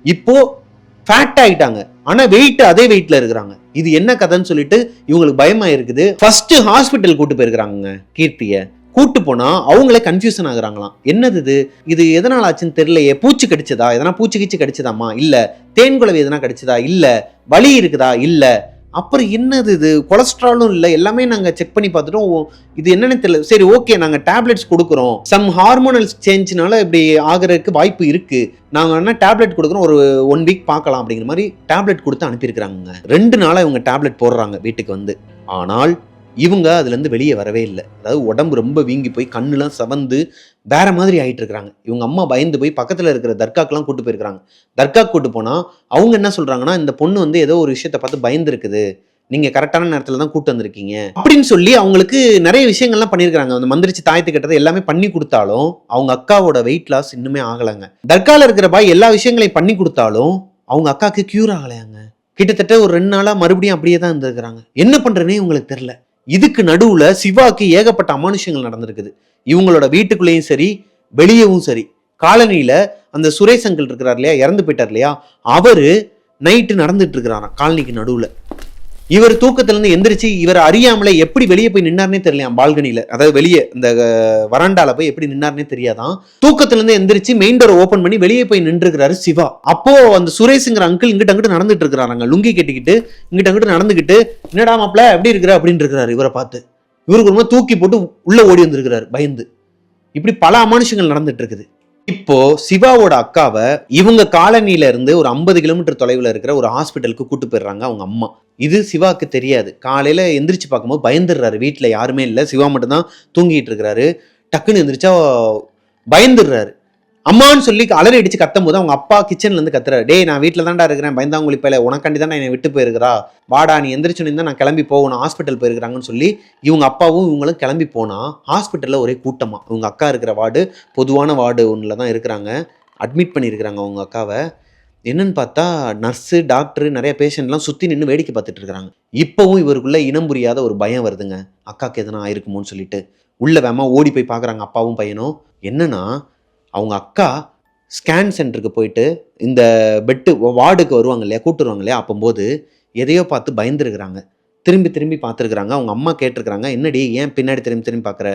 இப்போ ஃபேட் ஆகிட்டாங்க. ஆனால் வெயிட் அதே வெயிட்டில் இருக்கிறாங்க. இது என்ன கதைன்னு சொல்லிட்டு இவங்களுக்கு பயமாக இருக்குது. ஃபர்ஸ்ட் ஹாஸ்பிட்டல் கூட்டு போயிருக்கிறாங்க கீர்த்தியை. கூட்டு போனா அவங்களே கன்ஃபியூஷன் ஆகுறாங்களாம். என்னது இது, இது எதனால ஆச்சுன்னு தெரியலையே, பூச்சி கடிச்சதா, எதனா பூச்சி கீச்சி கடிச்சதாமா, இல்ல தேன்குளவி எதனா கடிச்சதா, இல்ல வலி இருக்குதா, இல்ல அப்புறம் என்னது இது, கொலஸ்ட்ராலும் இல்லை, எல்லாமே நாங்கள் செக் பண்ணி பார்த்துட்டோம், இது என்னன்னு தெரியல. சரி ஓகே, நாங்கள் டேப்லெட்ஸ் கொடுக்குறோம், சம் ஹார்மோனல் சேஞ்ச்னால இப்படி ஆகிறதுக்கு வாய்ப்பு இருக்கு, நாங்கள் என்ன டேப்லெட் கொடுக்குறோம், ஒரு 1 வீக் பார்க்கலாம் அப்படிங்கிற மாதிரி டேப்லெட் கொடுத்து அனுப்பியிருக்கிறாங்க. 2 நாளாக இவங்க டேப்லெட் போடுறாங்க வீட்டுக்கு வந்து. ஆனால் இவங்க அதுலேருந்து வெளியே வரவே இல்லை. அதாவது உடம்பு ரொம்ப வீங்கி போய் கண்ணுலாம் சவந்து வேற மாதிரி ஆகிட்டு இருக்கிறாங்க. இவங்க அம்மா பயந்து போய் பக்கத்தில் இருக்கிற தர்காக்கெல்லாம் கூட்டு போயிருக்கிறாங்க. தர்கா கூட்டு போனால் அவங்க என்ன சொல்கிறாங்கன்னா, இந்த பொண்ணு வந்து ஏதோ ஒரு விஷயத்தை பார்த்து பயந்து இருக்குது, நீங்கள் கரெக்டான நேரத்தில் தான் கூட்டு வந்திருக்கீங்க அப்படின்னு சொல்லி அவங்களுக்கு நிறைய விஷயங்கள்லாம் பண்ணியிருக்காங்க. அந்த மந்திரிச்சு தாயத்து கட்டதை எல்லாமே பண்ணி கொடுத்தாலும் அவங்க அக்காவோட வெயிட் லாஸ் இன்னுமே ஆகலைங்க. தர்காவில் இருக்கிற பாய் எல்லா விஷயங்களையும் பண்ணி கொடுத்தாலும் அவங்க அக்காவுக்கு கியூர் ஆகலையாங்க. கிட்டத்தட்ட ஒரு 2 நாளாக மறுபடியும் அப்படியே தான் இருந்திருக்கிறாங்க. என்ன பண்ணுறேன்னே உங்களுக்கு தெரியல. இதுக்கு நடுவுல சிவாக்கு ஏகப்பட்ட அமானுஷங்கள் நடந்திருக்குது. இவங்களோட வீட்டுக்குள்ளேயும் சரி, வெளியவும் சரி. காலனியில அந்த சுரேஷ் அங்கிள் இருக்கிறார் இல்லையா, இறந்து போயிட்டார் இல்லையா, அவரு நைட்டு நடந்துட்டு இருக்கிறாராம் காலனிக்கு நடுவுல. இவர் தூக்கத்திலிருந்து எந்திரிச்சு இவர் அறியாமலே எப்படி வெளியே போய் நின்னார்னே தெரியலையாம். பால்கனியில, அதாவது வெளியே இந்த வராண்டால போய் எப்படி நின்னார்னே தெரியாதான். தூக்கத்திலிருந்து எந்திரிச்சு மெயின் டோர் ஓபன் பண்ணி வெளியே போய் நின்று இருக்கிறாரு சிவா. அப்போ அந்த சுரேஷ்ங்கிற அங்கிள் இங்கிட்ட அங்கிட்டு நடந்துட்டு இருக்கிறாங்க, லுங்கி கட்டிக்கிட்டு இங்கிட்ட அங்கிட்டு நடந்துகிட்டு, என்னடா மாப்பிள்ள எப்படி இருக்கிற அப்படின்னு இருக்கிறாரு. இவரை பார்த்து இவருக்கு ரொம்ப தூக்கி போட்டு உள்ள ஓடி வந்திருக்கிறாரு பயந்து. இப்படி பல அமானுஷங்கள் நடந்துட்டு இருக்குது. இப்போ சிவாவோட அக்காவை இவங்க காலனியில இருந்து ஒரு 50 கிலோமீட்டர் தொலைவில் இருக்கிற ஒரு ஹாஸ்பிட்டலுக்கு கூட்டு போயிடுறாங்க அவங்க அம்மா. இது சிவாக்கு தெரியாது. காலையில எந்திரிச்சு பார்க்கும்போது பயந்துடுறாரு. வீட்டில் யாருமே இல்லை, சிவா மட்டும் தான் தூங்கிட்டு இருக்கிறாரு. டக்குன்னு எந்திரிச்சா பயந்துடுறாரு. அம்மான்னு சொல்லி அலறி அடிச்சு கத்தும் போது அவங்க அப்பா கிச்சன்ல இருந்து கத்துறாரு, டேய் நான் வீட்டில் தான்டா இருக்கிறேன், பயந்தாங்குழி பையில, உனக்காண்டி தான் என்னை விட்டு போயிருக்கிறா, வாடா நீ எந்திரிச்சு தான் நான் கிளம்பி போகணும், ஹாஸ்பிட்டல் போயிருக்கிறாங்கன்னு சொல்லி இவங்க அப்பாவும் இவங்களும் கிளம்பி போனா ஹாஸ்பிட்டல்ல ஒரே கூட்டமா. இவங்க அக்கா இருக்கிற வார்டு பொதுவான வார்டு ஒன்றில் தான் இருக்கிறாங்க. அட்மிட் பண்ணியிருக்கிறாங்க அவங்க அக்காவை. என்னன்னு பார்த்தா நர்ஸு டாக்டர் நிறைய பேஷண்ட்லாம் சுற்றி நின்று வேடிக்கை பார்த்துட்டு இருக்கிறாங்க. இப்போவும் இவருக்குள்ள இனம் புரியாத ஒரு பயம் வருதுங்க, அக்காவுக்கு எதனா ஆயிருக்குமோன்னு சொல்லிட்டு. உள்ள வேமா ஓடி போய் பார்க்குறாங்க அப்பாவும் பையனும். என்னன்னா அவங்க அக்கா ஸ்கேன் சென்டருக்கு போயிட்டு இந்த பெட்டு வார்டுக்கு வருவாங்க இல்லையா, கூட்டுருவாங்க இல்லையா, அப்போது எதையோ பார்த்து பயந்துருக்கிறாங்க. திரும்பி திரும்பி பார்த்துருக்குறாங்க. அவங்க அம்மா கேட்டிருக்கிறாங்க, என்னடி ஏன் பின்னாடி திரும்பி திரும்பி பார்க்குற,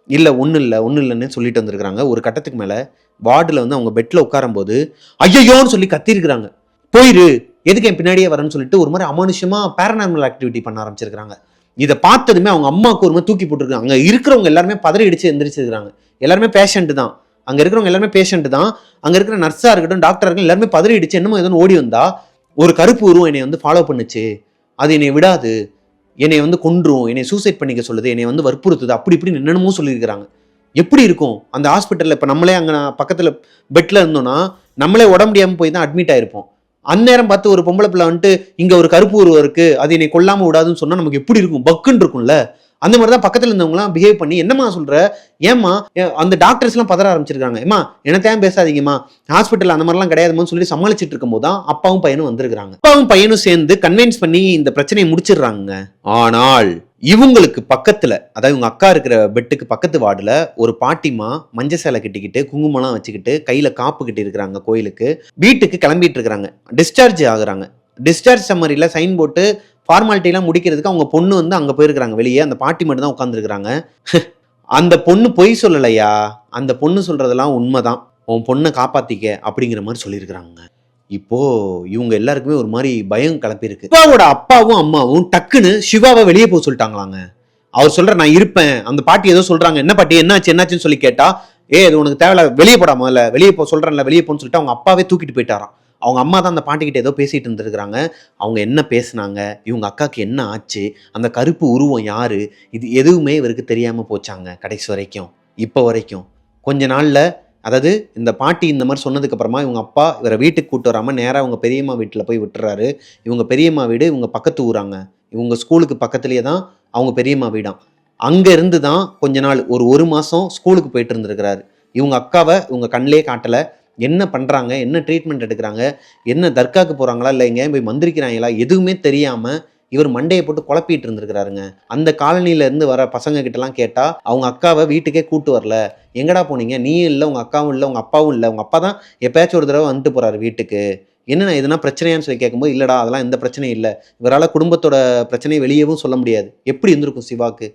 இல்லை ஒன்றும் இல்லைன்னு சொல்லிட்டு வந்திருக்கிறாங்க. ஒரு கட்டத்துக்கு மேலே வார்டில் வந்து அவங்க பெட்டில் உட்காரும்போது ஐயோன்னு சொல்லி கத்திருக்கிறாங்க. போயிரு, எதுக்கு என் பின்னாடியே வரேன்னு சொல்லிட்டு ஒரு மாதிரி அமானுஷமாக பேரநார்மல் ஆக்டிவிட்டி பண்ண ஆரம்பிச்சிருக்கிறாங்க. இதை பார்த்ததுமே அவங்க அம்மாவுக்கு ஒரு மாதிரி தூக்கி போட்டுருக்காங்க. அங்கே இருக்கிறவங்க எல்லாருமே பதறி அடிச்சு எந்திரிச்சிருக்கிறாங்க. எல்லாருமே பேஷண்ட்டு தான், அங்கே இருக்கிறவங்க எல்லாருமே பேஷண்ட்டு தான். அங்கே இருக்கிற நர்ஸாக இருக்கட்டும் டாக்டராக இருக்கட்டும் எல்லாருமே பதறி அடிச்சு என்னமோ எதுவும் ஓடி வந்தா ஒரு கருப்பு உருவம் என்னை வந்து ஃபாலோ பண்ணுச்சு, அது என்னை விடாது, என்னை வந்து கொன்றும், என்னை சூசைட் பண்ணிக்க சொல்லுது, என்னை வந்து வற்புறுத்துது, அப்படி இப்படி என்னென்னமோ சொல்லியிருக்கிறாங்க. எப்படி இருக்கும் அந்த ஹாஸ்பிட்டலில்? இப்போ நம்மளே அங்கே பக்கத்தில் பெட்டில் இருந்தோம்னா நம்மளே உடம்பு முடியாமல் போய் தான் அட்மிட் ஆயிருப்போம். அந்நேரம் பார்த்து ஒரு பொம்பளை பிள்ளை வந்துட்டு இங்கே ஒரு கருப்பு உருவம் இருக்குது, அது என்னை கொல்லாமல் விடாதுன்னு சொன்னால் நமக்கு எப்படி இருக்கும், பக்குன்னு இருக்கும்ல. அந்த மாதிரி தான் பக்கத்தில் இருந்தவங்களாம் பிஹேவ் பண்ணி, என்னம்மா சொல்கிற, ஏம்மா, அந்த டாக்டர்ஸ்லாம் பதற ஆரம்பிச்சிருக்காங்க, ஏம்மா என்னத்தையும் பேசாதீங்கம்மா, ஹாஸ்பிட்டல் அந்த மாதிரிலாம் கிடையாதுமான்னு சொல்லி சமாளிச்சுட்டு இருக்கும் போது தான் அப்பாவும் பையனும் வந்திருக்கிறாங்க. அப்பாவும் பையனும் சேர்ந்து கன்வின்ஸ் பண்ணி இந்த பிரச்சனையை முடிச்சிடுறாங்க. ஆனால் இவங்களுக்கு பக்கத்துல, அதாவது இவங்க அக்கா இருக்கிற பெட்டுக்கு பக்கத்து வார்டுல ஒரு பாட்டிமா மஞ்சள் சேலை கட்டிக்கிட்டு குங்குமம்லாம் வச்சுக்கிட்டு கையில காப்பு கட்டி இருக்கிறாங்க. கோயிலுக்கு வீட்டுக்கு கிளம்பிட்டு இருக்கிறாங்க. டிஸ்சார்ஜ் ஆகுறாங்க. டிஸ்சார்ஜ் சம்மரியில சைன் போட்டு ஃபார்மாலிட்டிலாம் முடிக்கிறதுக்கு அவங்க பொண்ணு வந்து அங்கே போயிருக்கிறாங்க வெளியே. அந்த பாட்டி மட்டும் தான் உட்காந்துருக்குறாங்க. அந்த பொண்ணு பொய் சொல்லலையா, அந்த பொண்ணு சொல்றதெல்லாம் உண்மைதான், உன் பொண்ணை காப்பாத்திக்க அப்படிங்கிற மாதிரி சொல்லியிருக்கிறாங்க. இப்போ இவங்க எல்லாருக்குமே ஒரு மாதிரி பயம் கிளப்பியிருக்கு. சிவாவோட அப்பாவும் அம்மாவும் டக்குன்னு சிவாவை வெளியே போக சொல்லிட்டாங்களாங்க. அவர் சொல்ற நான் இருப்பேன், அந்த பாட்டி ஏதோ சொல்றாங்க, என்ன பாட்டி என்னாச்சுன்னு சொல்லி கேட்டா, அது உனக்கு தேவையில்ல, வெளியே போடாம இல்ல, வெளியே போ சொல்றேன்ல, வெளியே போன்னு சொல்லிட்டு அவங்க அப்பாவே தூக்கிட்டு போயிட்டாராம். அவங்க அம்மா தான் அந்த பாட்டிக்கிட்ட ஏதோ பேசிட்டு இருந்திருக்கிறாங்க. அவங்க என்ன பேசினாங்க, இவங்க அக்காவுக்கு என்ன ஆச்சு, அந்த கருப்பு உருவம் யாரு, இது எதுவுமே இவருக்கு தெரியாம போச்சாங்க கடைசி வரைக்கும். இப்போ வரைக்கும் கொஞ்ச நாள்ல, அதாவது இந்த பாட்டி இந்த மாதிரி சொன்னதுக்கு அப்புறமா இவங்க அப்பா இவரை வீட்டுக்கு கூட்டு வராம நேராக அவங்க பெரியம்மா வீட்டில் போய் விட்டுறாரு. இவங்க பெரியம்மா வீடு இவங்க பக்கத்து ஊராங்க. இவங்க ஸ்கூலுக்கு பக்கத்துலேயே தான் அவங்க பெரியம்மா வீடாம். அங்கே இருந்து தான் கொஞ்ச நாள் ஒரு மாதம் ஸ்கூலுக்கு போயிட்டு இருந்திருக்கிறாரு. இவங்க அக்காவை இவங்க கண்ணிலே காட்டலை. என்ன பண்ணுறாங்க, என்ன ட்ரீட்மெண்ட் எடுக்கிறாங்க, என்ன தர்காவுக்கு போகிறாங்களா இல்லை எங்கேயும் போய் மந்திரிக்கிறாங்களா, எதுவுமே தெரியாமல் இவர் மண்டையை போட்டு குழப்பிட்டு இருந்திருக்கிறாருங்க. அந்த காலனியிலேருந்து வர பசங்க கிட்டலாம் கேட்டால் அவங்க அக்காவை வீட்டுக்கே கூட்டு வரல, எங்கடா போனீங்க, நீயும் இல்லை, உங்கள் அக்காவும் இல்லை, உங்கள் அப்பாவும் இல்லை, உங்கள் அப்பா தான் எப்பயாச்சும் ஒரு தடவை வந்துட்டு போகிறாரு வீட்டுக்கு, என்னண்ணா எதுனா பிரச்சனையான்னு சொல்லி கேட்கும்போது, இல்லைடா அதெல்லாம் எந்த பிரச்சனையும் இல்லை, இவரால் குடும்பத்தோட பிரச்சனையை வெளியவும் சொல்ல முடியாது. எப்படி இருந்திருக்கும் சிவாக்கு?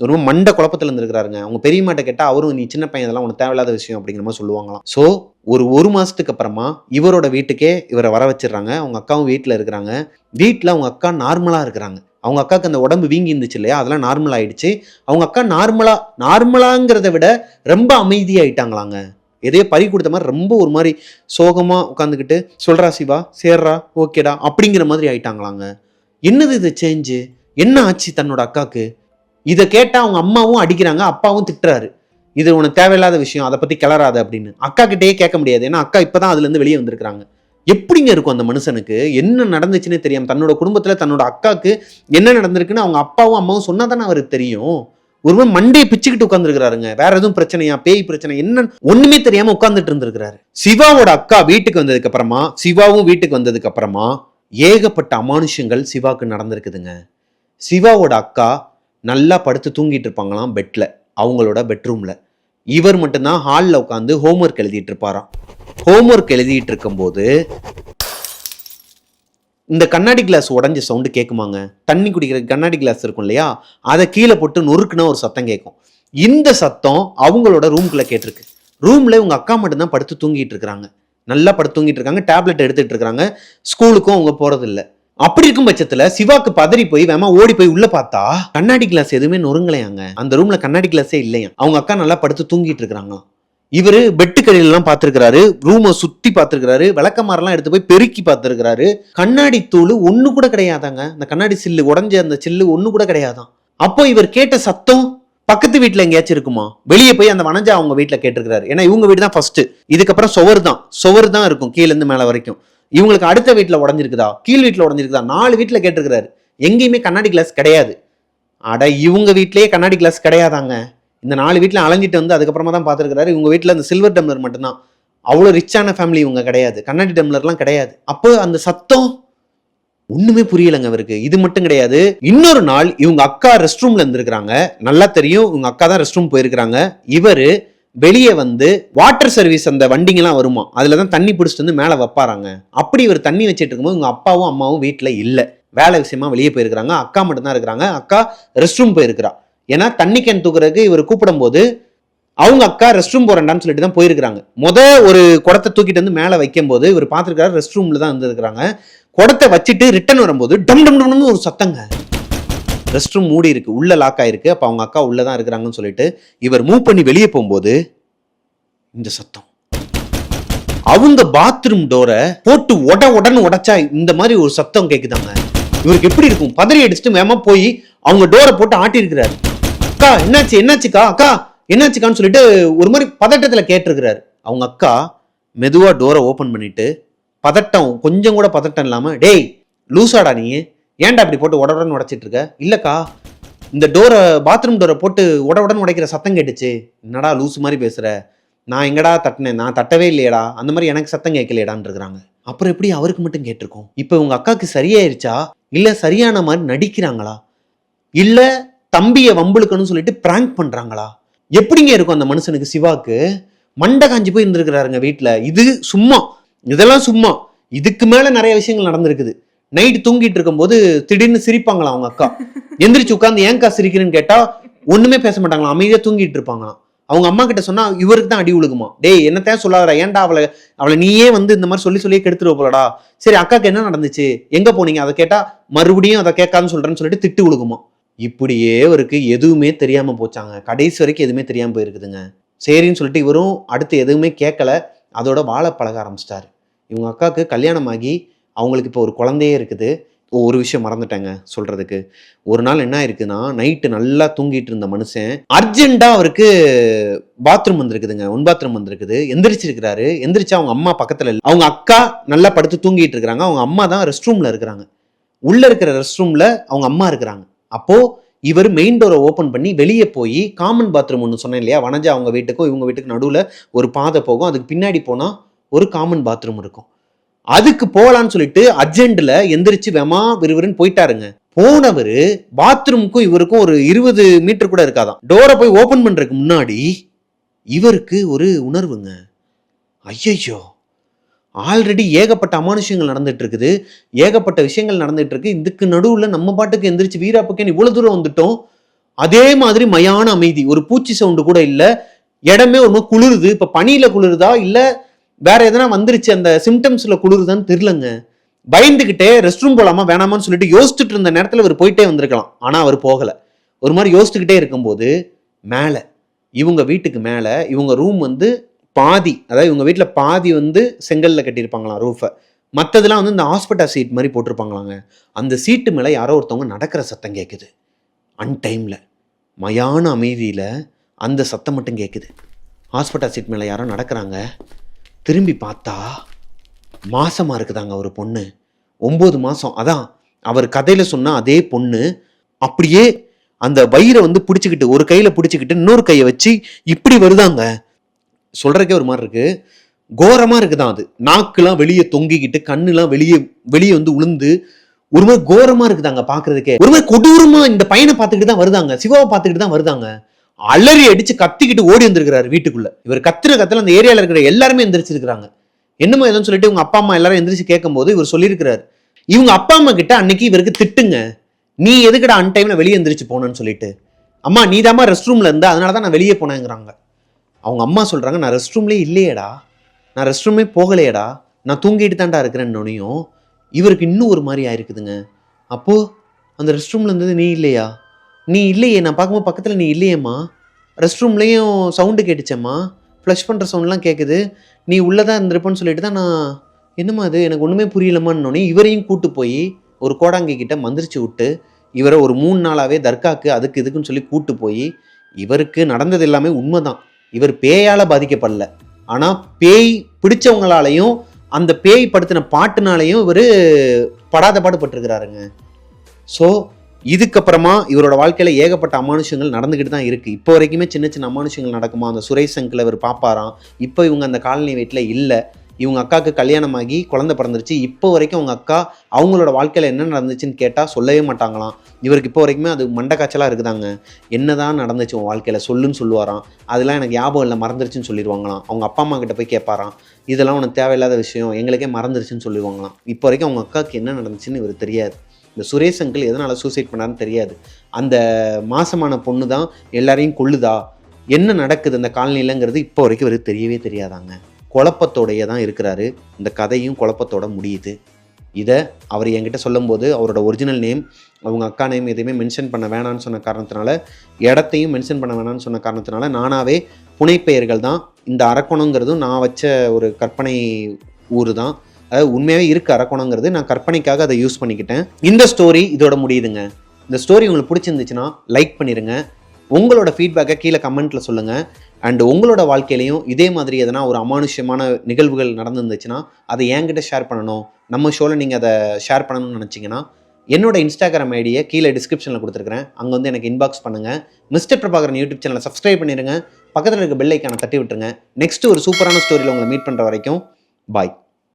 ரொம்ப மண்ட குழப்பத்தில் இருந்திருக்கிறாருங்க. அவங்க பெரியம்மாட்ட கேட்டால் அவரும் நீ சின்ன பையன் இதெல்லாம் உனக்கு தேவையில்லாத விஷயம் அப்படிங்கிற மாதிரி சொல்லுவாங்களாம். ஸோ ஒரு மாதத்துக்கு அப்புறமா இவரோட வீட்டுக்கே இவரை வர வச்சிடுறாங்க. அவங்க அக்காவும் வீட்டில் இருக்கிறாங்க. வீட்டில் அவங்க அக்கா நார்மலாக இருக்கிறாங்க. அவங்க அக்காவுக்கு அந்த உடம்பு வீங்கி இருந்துச்சு இல்லையா, அதெல்லாம் நார்மல் ஆயிடுச்சு. அவங்க அக்கா நார்மலாங்கிறத விட ரொம்ப அமைதியாயிட்டாங்களாங்க. எதையோ பறி கொடுத்த மாதிரி ரொம்ப ஒரு மாதிரி சோகமா உட்காந்துக்கிட்டு சொல்றா சிவா, சேர்றா, ஓகேடா அப்படிங்கிற மாதிரி ஆயிட்டாங்களாங்க. என்னது இது சேஞ்சு? என்ன ஆச்சு தன்னோட அக்காக்கு? இதை கேட்டா அவங்க அம்மாவும் அடிக்கிறாங்க, அப்பாவும் திட்டுறாரு. இது உனக்கு தேவையில்லாத விஷயம், அதை பத்தி கிளறாத அப்படின்னு. அக்கா கிட்டேயே கேட்க முடியாது, ஏன்னா அக்கா இப்பதான் அதுல இருந்து வெளியே வந்திருக்காங்க. எப்படிங்க இருக்கும் அந்த மனுஷனுக்கு? என்ன நடந்துச்சுன்னே தெரியாம தன்னோட குடும்பத்துல தன்னோட அக்காக்கு என்ன நடந்திருக்குன்னு அவங்க அப்பாவும் அம்மாவும் சொன்னாதானே அவருக்கு தெரியும். ஒருவன் மண்டையை பிச்சுக்கிட்டு உட்கார்ந்துருக்காருங்க. வேற எதுவும் பிரச்சனையா, பேய் பிரச்சனை என்ன ஒண்ணுமே தெரியாம உட்கார்ந்துட்டு இருந்திருக்கிறாரு. சிவாவோட அக்கா வீட்டுக்கு வந்ததுக்கு அப்புறமா, சிவாவும் வீட்டுக்கு வந்ததுக்கு அப்புறமா ஏகப்பட்ட அமானுஷங்கள் சிவாக்கு நடந்திருக்குதுங்க. சிவாவோட அக்கா நல்லா படுத்து தூங்கிட்டு இருப்பாங்களாம் பெட்ல, அவங்களோட பெட்ரூம்ல. இவர் மட்டும்தான் ஹாலில் உட்காந்து ஹோம்ஒர்க் எழுதிட்டு இருப்பாராம். ஹோம்ஒர்க் எழுதிட்டு இருக்கும்போது இந்த கண்ணாடி கிளாஸ் உடஞ்ச சவுண்டு கேட்குமாங்க. தண்ணி குடிக்கிற கண்ணாடி கிளாஸ் இருக்கும் இல்லையா, அதை கீழே போட்டு நொறுக்குனா ஒரு சத்தம் கேட்கும். இந்த சத்தம் அவங்களோட ரூம்குள்ள கேட்டிருக்கு. ரூம்ல உங்க அக்கா மட்டும்தான் படுத்து தூங்கிட்டு இருக்காங்க. நல்லா படுத்து தூங்கிட்டு இருக்காங்க, டேப்லெட் எடுத்துட்டு இருக்காங்க. ஸ்கூலுக்கும் அவங்க போறது இல்லை. அப்படி இருக்கும் பட்சத்துல சிவாக்கு பதறி போய் வேமா ஓடி போய் உள்ள பார்த்தா கண்ணாடி கிளாஸ் எதுவுமே நொறுங்கலையாங்க. அந்த ரூம்ல கண்ணாடி கிளாஸே இல்லையா. அவங்க அக்கா நல்லா படுத்து தூங்கிட்டு இருக்காங்களாம். இவரு பெட்டுக்கடியில எல்லாம் பார்த்திருக்கிறாரு, ரூமை சுத்தி பார்த்திருக்கிறாரு, விளக்கமாரெல்லாம் எடுத்து போய் பெருக்கி பார்த்திருக்கிறாரு. கண்ணாடி தூள் ஒண்ணு கூட கிடையாதாங்க. அந்த கண்ணாடி சில்லு உடஞ்ச அந்த சில்லு ஒண்ணு கூட கிடையாதான். அப்போ இவர் கேட்ட சத்தம் பக்கத்து வீட்டுல எங்கேயாச்சும் இருக்குமா? வெளியே போய் அந்த வனஜா அவங்க வீட்டுல கேட்டிருக்கிறாரு. ஏன்னா இவங்க வீடு தான் ஃபர்ஸ்ட், இதுக்கப்புறம் சுவர் தான் இருக்கும் கீழ இருந்து மேல வரைக்கும். இவங்களுக்கு அடுத்த வீட்டுல உடஞ்சிருக்குதா, கீழ் வீட்டுல உடஞ்சிருக்குதா, 4 வீட்டுல கேட்டிருக்கிறாரு. எங்கேயுமே கண்ணாடி கிளாஸ் கிடையாது. அட இவங்க வீட்லயே கண்ணாடி கிளாஸ் கிடையாதாங்க. இந்த 4 வீட்டுல அலைஞ்சிட்டு வந்து அதுக்கப்புறமா தான் பார்த்துருக்கிறாரு. இவங்க வீட்டுல அந்த சில்வர் டம்ளர் மட்டும்தான். அவ்வளோ ரிச்சான ஃபேமிலி இவங்க கிடையாது, கண்ணாடி டம்ளர்லாம் கிடையாது. அப்போ அந்த சத்தம் ஒண்ணுமே புரியலங்க அவருக்கு. இது மட்டும் கிடையாது, இன்னொரு நாள் இவங்க அக்கா ரெஸ்ட் ரூம்ல இருந்திருக்கிறாங்க. நல்லா தெரியும் இவங்க அக்கா தான் ரெஸ்ட் ரூம் போயிருக்கிறாங்க. இவரு வெளியே வந்து வாட்டர் சர்வீஸ் அந்த வண்டிங்கெல்லாம் வருமா, அதுலதான் தண்ணி பிடிச்சிட்டு வந்து மேல வைப்பாராங்க. அப்படி இவர் தண்ணி வச்சிட்டு இருக்கும்போது இவங்க அப்பாவும் அம்மாவும் வீட்டுல இல்ல, வேலை விஷயமா வெளியே போயிருக்கிறாங்க. அக்கா மட்டும் தான் இருக்கிறாங்க. அக்கா ரெஸ்ட் ரூம் போயிருக்கிறா. ஏன்னா தண்ணி கேன் தூக்குறதுக்கு இவர் கூப்பிடும் போது அவங்க அக்கா ரெஸ்ட் ரூம் போறேன்டான்னு சொல்லிட்டு தான் போயிருக்கிறாங்க. ஒரு குடத்தை தூக்கிட்டு வந்து மேல வைக்கும் போது இவர் பார்த்திருக்காரு ரெஸ்ட் ரூம்ல தான் இருந்திருக்கிறாங்க. குடத்தை வச்சுட்டு ரிட்டர்ன் வரும்போது டம் டம் டம்னு ஒரு சத்தங்க. ரெஸ்ட் ரூம் மூடி இருக்கு, உள்ள லாக் ஆயிருக்கு. அப்ப அவங்க அக்கா உள்ளதான் இருக்கிறாங்கன்னு சொல்லிட்டு இவர் மூவ் பண்ணி வெளியே போகும்போது இந்த சத்தம். அவங்க பாத்ரூம் டோரை போட்டு உடன்னு உடைச்சா இந்த மாதிரி ஒரு சத்தம் கேக்குதாங்க. இவருக்கு எப்படி இருக்கும்? பதறி அடிச்சுட்டு வேமா போய் அவங்க டோரை போட்டு ஆட்டி இருக்கிறாரு. அக்கா என்னாச்சுக்கா, அக்கா என்னாச்சுக்கான்னு சொல்லிட்டு ஒரு மாதிரி பதட்டத்துல கேட்டிருக்கிறாரு. அவங்க அக்கா மெதுவா டோரை ஓபன் பண்ணிட்டு பதட்டம் கொஞ்சம் கூட பதட்டம் இல்லாம, டேய் லூசாடா நீ, ஏன்டா அப்படி போட்டு உடனே உடைச்சிட்டு இருக்க? இல்லக்கா இந்த பாத்ரூம் டோரை போட்டு உடனே உடைக்கிற சத்தம் கேட்டுச்சு. என்னடா லூசு மாதிரி பேசுற, நான் எங்கடா தட்டினேன், நான் தட்டவே இல்லையடா, அந்த மாதிரி எனக்கு சத்தம் கேட்கலையடான்னு இருக்கிறாங்க. அப்புறம் எப்படி அவருக்கு மட்டும் கேட்டிருக்கோம்? இப்ப உங்க அக்காக்கு சரியாயிருச்சா, இல்ல சரியான மாதிரி நடிக்கிறாங்களா, இல்ல தம்பிய வம்புழுக்கணும்னு சொல்லிட்டு பிராங்க் பண்றாங்களா? எப்படிங்க இருக்கும் அந்த மனுஷனுக்கு? சிவாக்கு மண்டை காஞ்சி போய் இருந்திருக்கிறாருங்க வீட்டுல. இதெல்லாம் சும்மா, இதுக்கு மேல நிறைய விஷயங்கள் நடந்திருக்குது. நைட்டு தூங்கிட்டு இருக்கும் போது திடீர்னு சிரிப்பாங்களாம் அவங்க அக்கா. எந்திரிச்சு உட்காந்து ஏன்கா சிரிக்கிறேன்னு கேட்டா ஒண்ணுமே பேச மாட்டாங்களாம், அமைதியா தூங்கிட்டு இருப்பாங்களாம். அவங்க அம்மா கிட்ட சொன்னா இவருக்கு தான் அடி உழுகுமா. டேய் என்னத்தையும் சொல்லாதடா, ஏன்டா அவளை நீயே வந்து இந்த மாதிரி சொல்லியே கெடுத்துருவ போலடா. சரி அக்காக்கு என்ன நடந்துச்சு, எங்க போனீங்க, அதை கேட்டா மறுபடியும் அதை கேட்காதுன்னு சொல்றேன்னு சொல்லிட்டு திட்டு உழுகுமா. இப்படியே அவருக்கு எதுவுமே தெரியாம போச்சாங்க. கடைசி வரைக்கும் எதுவுமே தெரியாம போயிருக்குதுங்க. சரின்னு சொல்லிட்டு இவரும் அடுத்து எதுவுமே கேட்கல, அதோட வாழ பழக ஆரம்பிச்சிட்டாரு. இவங்க அக்காவுக்கு கல்யாணம் ஆகி அவங்களுக்கு இப்போ ஒரு குழந்தையே இருக்குது. ஒரு விஷயம் மறந்துட்டேங்க சொல்றதுக்கு. ஒரு நாள் என்ன ஆயிருக்குன்னா, நைட்டு நல்லா தூங்கிட்டு இருந்த மனுஷன் அர்ஜென்ட்டா அவருக்கு பாத்ரூம் வந்திருக்குதுங்க, பாத்ரூம் வந்திருக்குது. எந்திரிச்சிருக்கிறாரு. எந்திரிச்சா அவங்க அம்மா பக்கத்துல இல்லை. அவங்க அக்கா நல்லா படுத்து தூங்கிட்டு இருக்கிறாங்க. அவங்க அம்மா தான் ரெஸ்ட் ரூம்ல இருக்கிறாங்க. உள்ள இருக்கிற ரெஸ்ட் ரூம்ல அவங்க அம்மா இருக்கிறாங்க. அப்போ இவர் மெயின் டோரை ஓபன் பண்ணி வெளியே போய் காமன் பாத்ரூம் ஒன்று சொன்னேன் இல்லையா, வனஜா அவங்க வீட்டுக்கும் இவங்க வீட்டுக்கு நடுவுல ஒரு பாதை போகும். அதுக்கு பின்னாடி போனா ஒரு காமன் பாத்ரூம் இருக்கும். அதுக்கு போகலான்னு சொல்லிட்டு அர்ஜென்ட்ல எந்திரிச்சு வெமா விறுவிறுன்னு போயிட்டாருங்க. போனவரு பாத்ரூமுக்கும் இவருக்கும் ஒரு 20 மீட்டர் கூட இருக்காதான். டோரை போய் ஓபன் பண்றதுக்கு முன்னாடி இவருக்கு ஒரு உணர்வுங்க. ஐயோ, ஆல்ரெடி ஏகப்பட்ட அமானுஷங்கள் நடந்துட்டு இருக்குது, ஏகப்பட்ட விஷயங்கள் நடந்துட்டு இருக்கு. இதுக்கு நடுவுல நம்ம பாட்டுக்கு எந்திரிச்சு வீராப்புக்கேன்னு இவ்வளவு தூரம் வந்துட்டோம். அதே மாதிரி மயான அமைதி, ஒரு பூச்சி சவுண்டு கூட இல்ல. இடமே ஒரு மாதிரி குளிருது. இப்ப பனியில குளிருதா இல்ல வேற எதனா வந்துருச்சு அந்த சிம்டம்ஸ்ல குளிருதான்னு தெரியலங்க. பயந்துகிட்டே ரெஸ்ட் ரூம் போலாமா வேணாமான்னு சொல்லிட்டு யோசிச்சுட்டு இருந்த நேரத்துல அவர் போயிட்டே வந்திருக்கலாம். ஆனா அவர் போகல. ஒரு மாதிரி யோசிச்சுக்கிட்டே இருக்கும்போது மேல இவங்க வீட்டுக்கு மேல இவங்க ரூம் வந்து பாதி, அதாவது இவங்க வீட்டுல பாதி வந்து செங்கல்ல கட்டியிருப்பாங்களாம் ரூஃபை. மற்றதெல்லாம் வந்து இந்த ஹாஸ்பிட்டல் சீட் மாதிரி போட்டிருப்பாங்களாங்க. அந்த சீட்டு மேல யாரோ ஒருத்தவங்க நடக்கிற சத்தம் கேட்குது. அன்டைம்ல மயான அமைதியில அந்த சத்தம் மட்டும் கேட்குது. ஹாஸ்பிட்டல் சீட் மேல யாரோ நடக்கிறாங்க. திரும்பி பார்த்தா மாசமா இருக்குதாங்க ஒரு பொண்ணு. 9 மாசம். அதான் அவர் கதையில சொன்ன அதே பொண்ணு அப்படியே அந்த வயிறை வந்து பிடிச்சிக்கிட்டு ஒரு கையில பிடிச்சிக்கிட்டு இன்னொரு கையை வச்சு இப்படி வருதாங்க. சொல்றதுக்கே ஒரு மாதிரி இருக்கு. கோரமா இருக்குதான் அது. நாக்குலாம் வெளியே தொங்கிக்கிட்டு கண்ணுலாம் வெளியே வெளியே வந்து உளுந்து ஒரு மாதிரி கோரமா இருக்குதாங்க பாக்குறதுக்கே. ஒரு மாதிரி கொடூரமா இந்த பையனை பார்த்துக்கிட்டு தான் வருதாங்க. சிவாவை பார்த்துக்கிட்டு தான் வருதாங்க. அலறி அடிச்சு கத்திக்கிட்டு ஓடி வந்திருக்கிறாரு வீட்டுக்குள்ள. இவர் கத்துல அந்த ஏரியால இருக்கிற எல்லாருமே எந்திரிச்சிருக்காங்க. என்னமோ எதுன்னு சொல்லிட்டு இவங்க அப்பா அம்மா எல்லாரும் எந்திரிச்சு கேட்கும் போது இவர் சொல்லியிருக்கிறாரு, இவங்க அப்பா அம்மா கிட்ட அன்னைக்கு இவருக்கு திட்டுங்க, நீ எதுக்கடா அன்டைம்ல வெளியே எந்திரிச்சு போனேன்னு சொல்லிட்டு. அம்மா நீதாம்மா ரெஸ்ட் ரூம்ல இருந்தா அதனாலதான் நான் வெளியே போனேங்கிறாங்க. அவங்க அம்மா சொல்றாங்க, நான் ரெஸ்ட் ரூம்லேயே இல்லையேடா, நான் ரெஸ்ட் ரூமே போகலையேடா, நான் தூங்கிட்டு தான்டா இருக்கிறேன்னொன்னையும் இவருக்கு இன்னும் ஒரு மாதிரி ஆயிருக்குதுங்க. அப்போ அந்த ரெஸ்ட் ரூம்ல இருந்தது நீ இல்லையா? நீ இல்லையே, நான் பார்க்கும்போது பக்கத்தில் நீ இல்லையேம்மா, ரெஸ்ட் ரூம்லேயும் சவுண்டு கேட்டுச்சேம்மா, ஃப்ளஷ் பண்ணுற சவுண்ட்லாம் கேட்குது, நீ உள்ளதான் இருந்திருப்பேன்னு சொல்லிட்டு தான் நான், என்னம்மா அது எனக்கு ஒன்றுமே புரியலம்மான்னொன்னே இவரையும் கூட்டு போய் ஒரு கோடாங்கி கிட்ட மந்திரிச்சு விட்டு இவரை ஒரு 3 நாளாவே தர்காக்கு அதுக்கு இதுக்குன்னு சொல்லி கூட்டு போய், இவருக்கு நடந்தது எல்லாமே உண்மைதான். இவர் பேயால பாதிக்கப்படல, ஆனா பேய் பிடிச்சவங்களாலையும் அந்த பேய் படுத்தின பாட்டுனாலையும் இவர் படாத பாடுபட்டிருக்கிறாருங்க. ஸோ இதுக்கப்புறமா இவரோட வாழ்க்கையில ஏகப்பட்ட அமானுஷங்கள் நடந்துகிட்டு தான் இருக்கு. இப்போ வரைக்குமே சின்ன சின்ன அமானுஷங்கள் நடக்குமா. அந்த சுரேஷ் அங்கிள் இவர் பாப்பாராம். இப்போ இவங்க அந்த காலனி வீட்டில் இல்லை. இவங்க அக்காவுக்கு கல்யாணமாகி குழந்தை பிறந்துருச்சு. இப்போ வரைக்கும் அவங்க அக்கா அவங்களோட வாழ்க்கையில் என்ன நடந்துச்சுன்னு கேட்டால் சொல்லவே மாட்டாங்களாம். இவருக்கு இப்போ வரைக்குமே அது மண்டை காய்ச்சலாக இருக்குதாங்க. என்னதான் நடந்துச்சு உன் வாழ்க்கையில் சொல்லுன்னு சொல்லுவாராம். அதெல்லாம் எனக்கு ஞாபகம் இல்லை, மறந்துருச்சுன்னு சொல்லிடுவாங்களாம். அவங்க அப்பா அம்மா கிட்ட போய் கேட்பாராம், இதெல்லாம் உனக்கு தேவையில்லாத விஷயம், எங்களுக்கே மறந்துருச்சுன்னு சொல்லிடுவாங்களாம். இப்போ வரைக்கும் அவங்க அக்காவுக்கு என்ன நடந்துச்சுன்னு இவர் தெரியாது. இந்த சுரேஷ் அங்கிள் எதனால் சூசைட் பண்ணாருன்னு தெரியாது. அந்த மாசமான பொண்ணு தான் எல்லாரையும் கொள்ளுதா, என்ன நடக்குது அந்த காலனிலங்கிறது இப்போ வரைக்கும் இவருக்கு தெரியவே தெரியாதாங்க. குழப்பத்தோடையே தான் இருக்கிறாரு. இந்த கதையும் குழப்பத்தோட முடியுது. இதை அவர் என்கிட்ட சொல்லும்போது அவரோட ஒரிஜினல் நேம், அவங்க அக்கா நேம் எதையுமே மென்ஷன் பண்ண வேணான்னு சொன்ன காரணத்தினால, இடத்தையும் மென்ஷன் பண்ண வேணான்னு சொன்ன காரணத்தினால நானாவே புனைப்பெயர்கள் தான். இந்த அரக்கோணங்கிறதும் நான் வச்ச ஒரு கற்பனை ஊர் தான். அதாவது உண்மையாகவே இருக்கு அரக்கோணங்கிறது, நான் கற்பனைக்காக அதை யூஸ் பண்ணிக்கிட்டேன். இந்த ஸ்டோரி இதோட முடியுதுங்க. இந்த ஸ்டோரி உங்களுக்கு பிடிச்சிருந்துச்சுன்னா லைக் பண்ணிடுங்க. உங்களோட ஃபீட்பேக்கை கீழே கமெண்ட்டில் சொல்லுங்கள். அண்ட் உங்களோட வாழ்க்கையிலையும் இதே மாதிரி எதனா ஒரு அமானுஷ்யமான நிகழ்வுகள் நடந்துருந்துச்சுன்னா அதை என்கிட்ட ஷேர் பண்ணணும், நம்ம ஷோவில் நீங்கள் அதை ஷேர் பண்ணணும்னு நினச்சிங்கன்னா என்னோட இன்ஸ்டாகிராம் ஐடியை கீழே டிஸ்கிரிப்ஷனில் கொடுத்துருக்கிறேன். அங்கே வந்து எனக்கு இன்பாக்ஸ் பண்ணுங்கள். மிஸ்டர் பிரபாகரன் யூடியூப் சேனலை சப்ஸ்கிரைப் பண்ணிடுங்க. பக்கத்தில் இருக்க பெல் ஐக்கானை தட்டி விட்டுருங்க. நெக்ஸ்ட் ஒரு சூப்பரான ஸ்டோரியில் உங்களை மீட் பண்ணுற வரைக்கும் பாய்.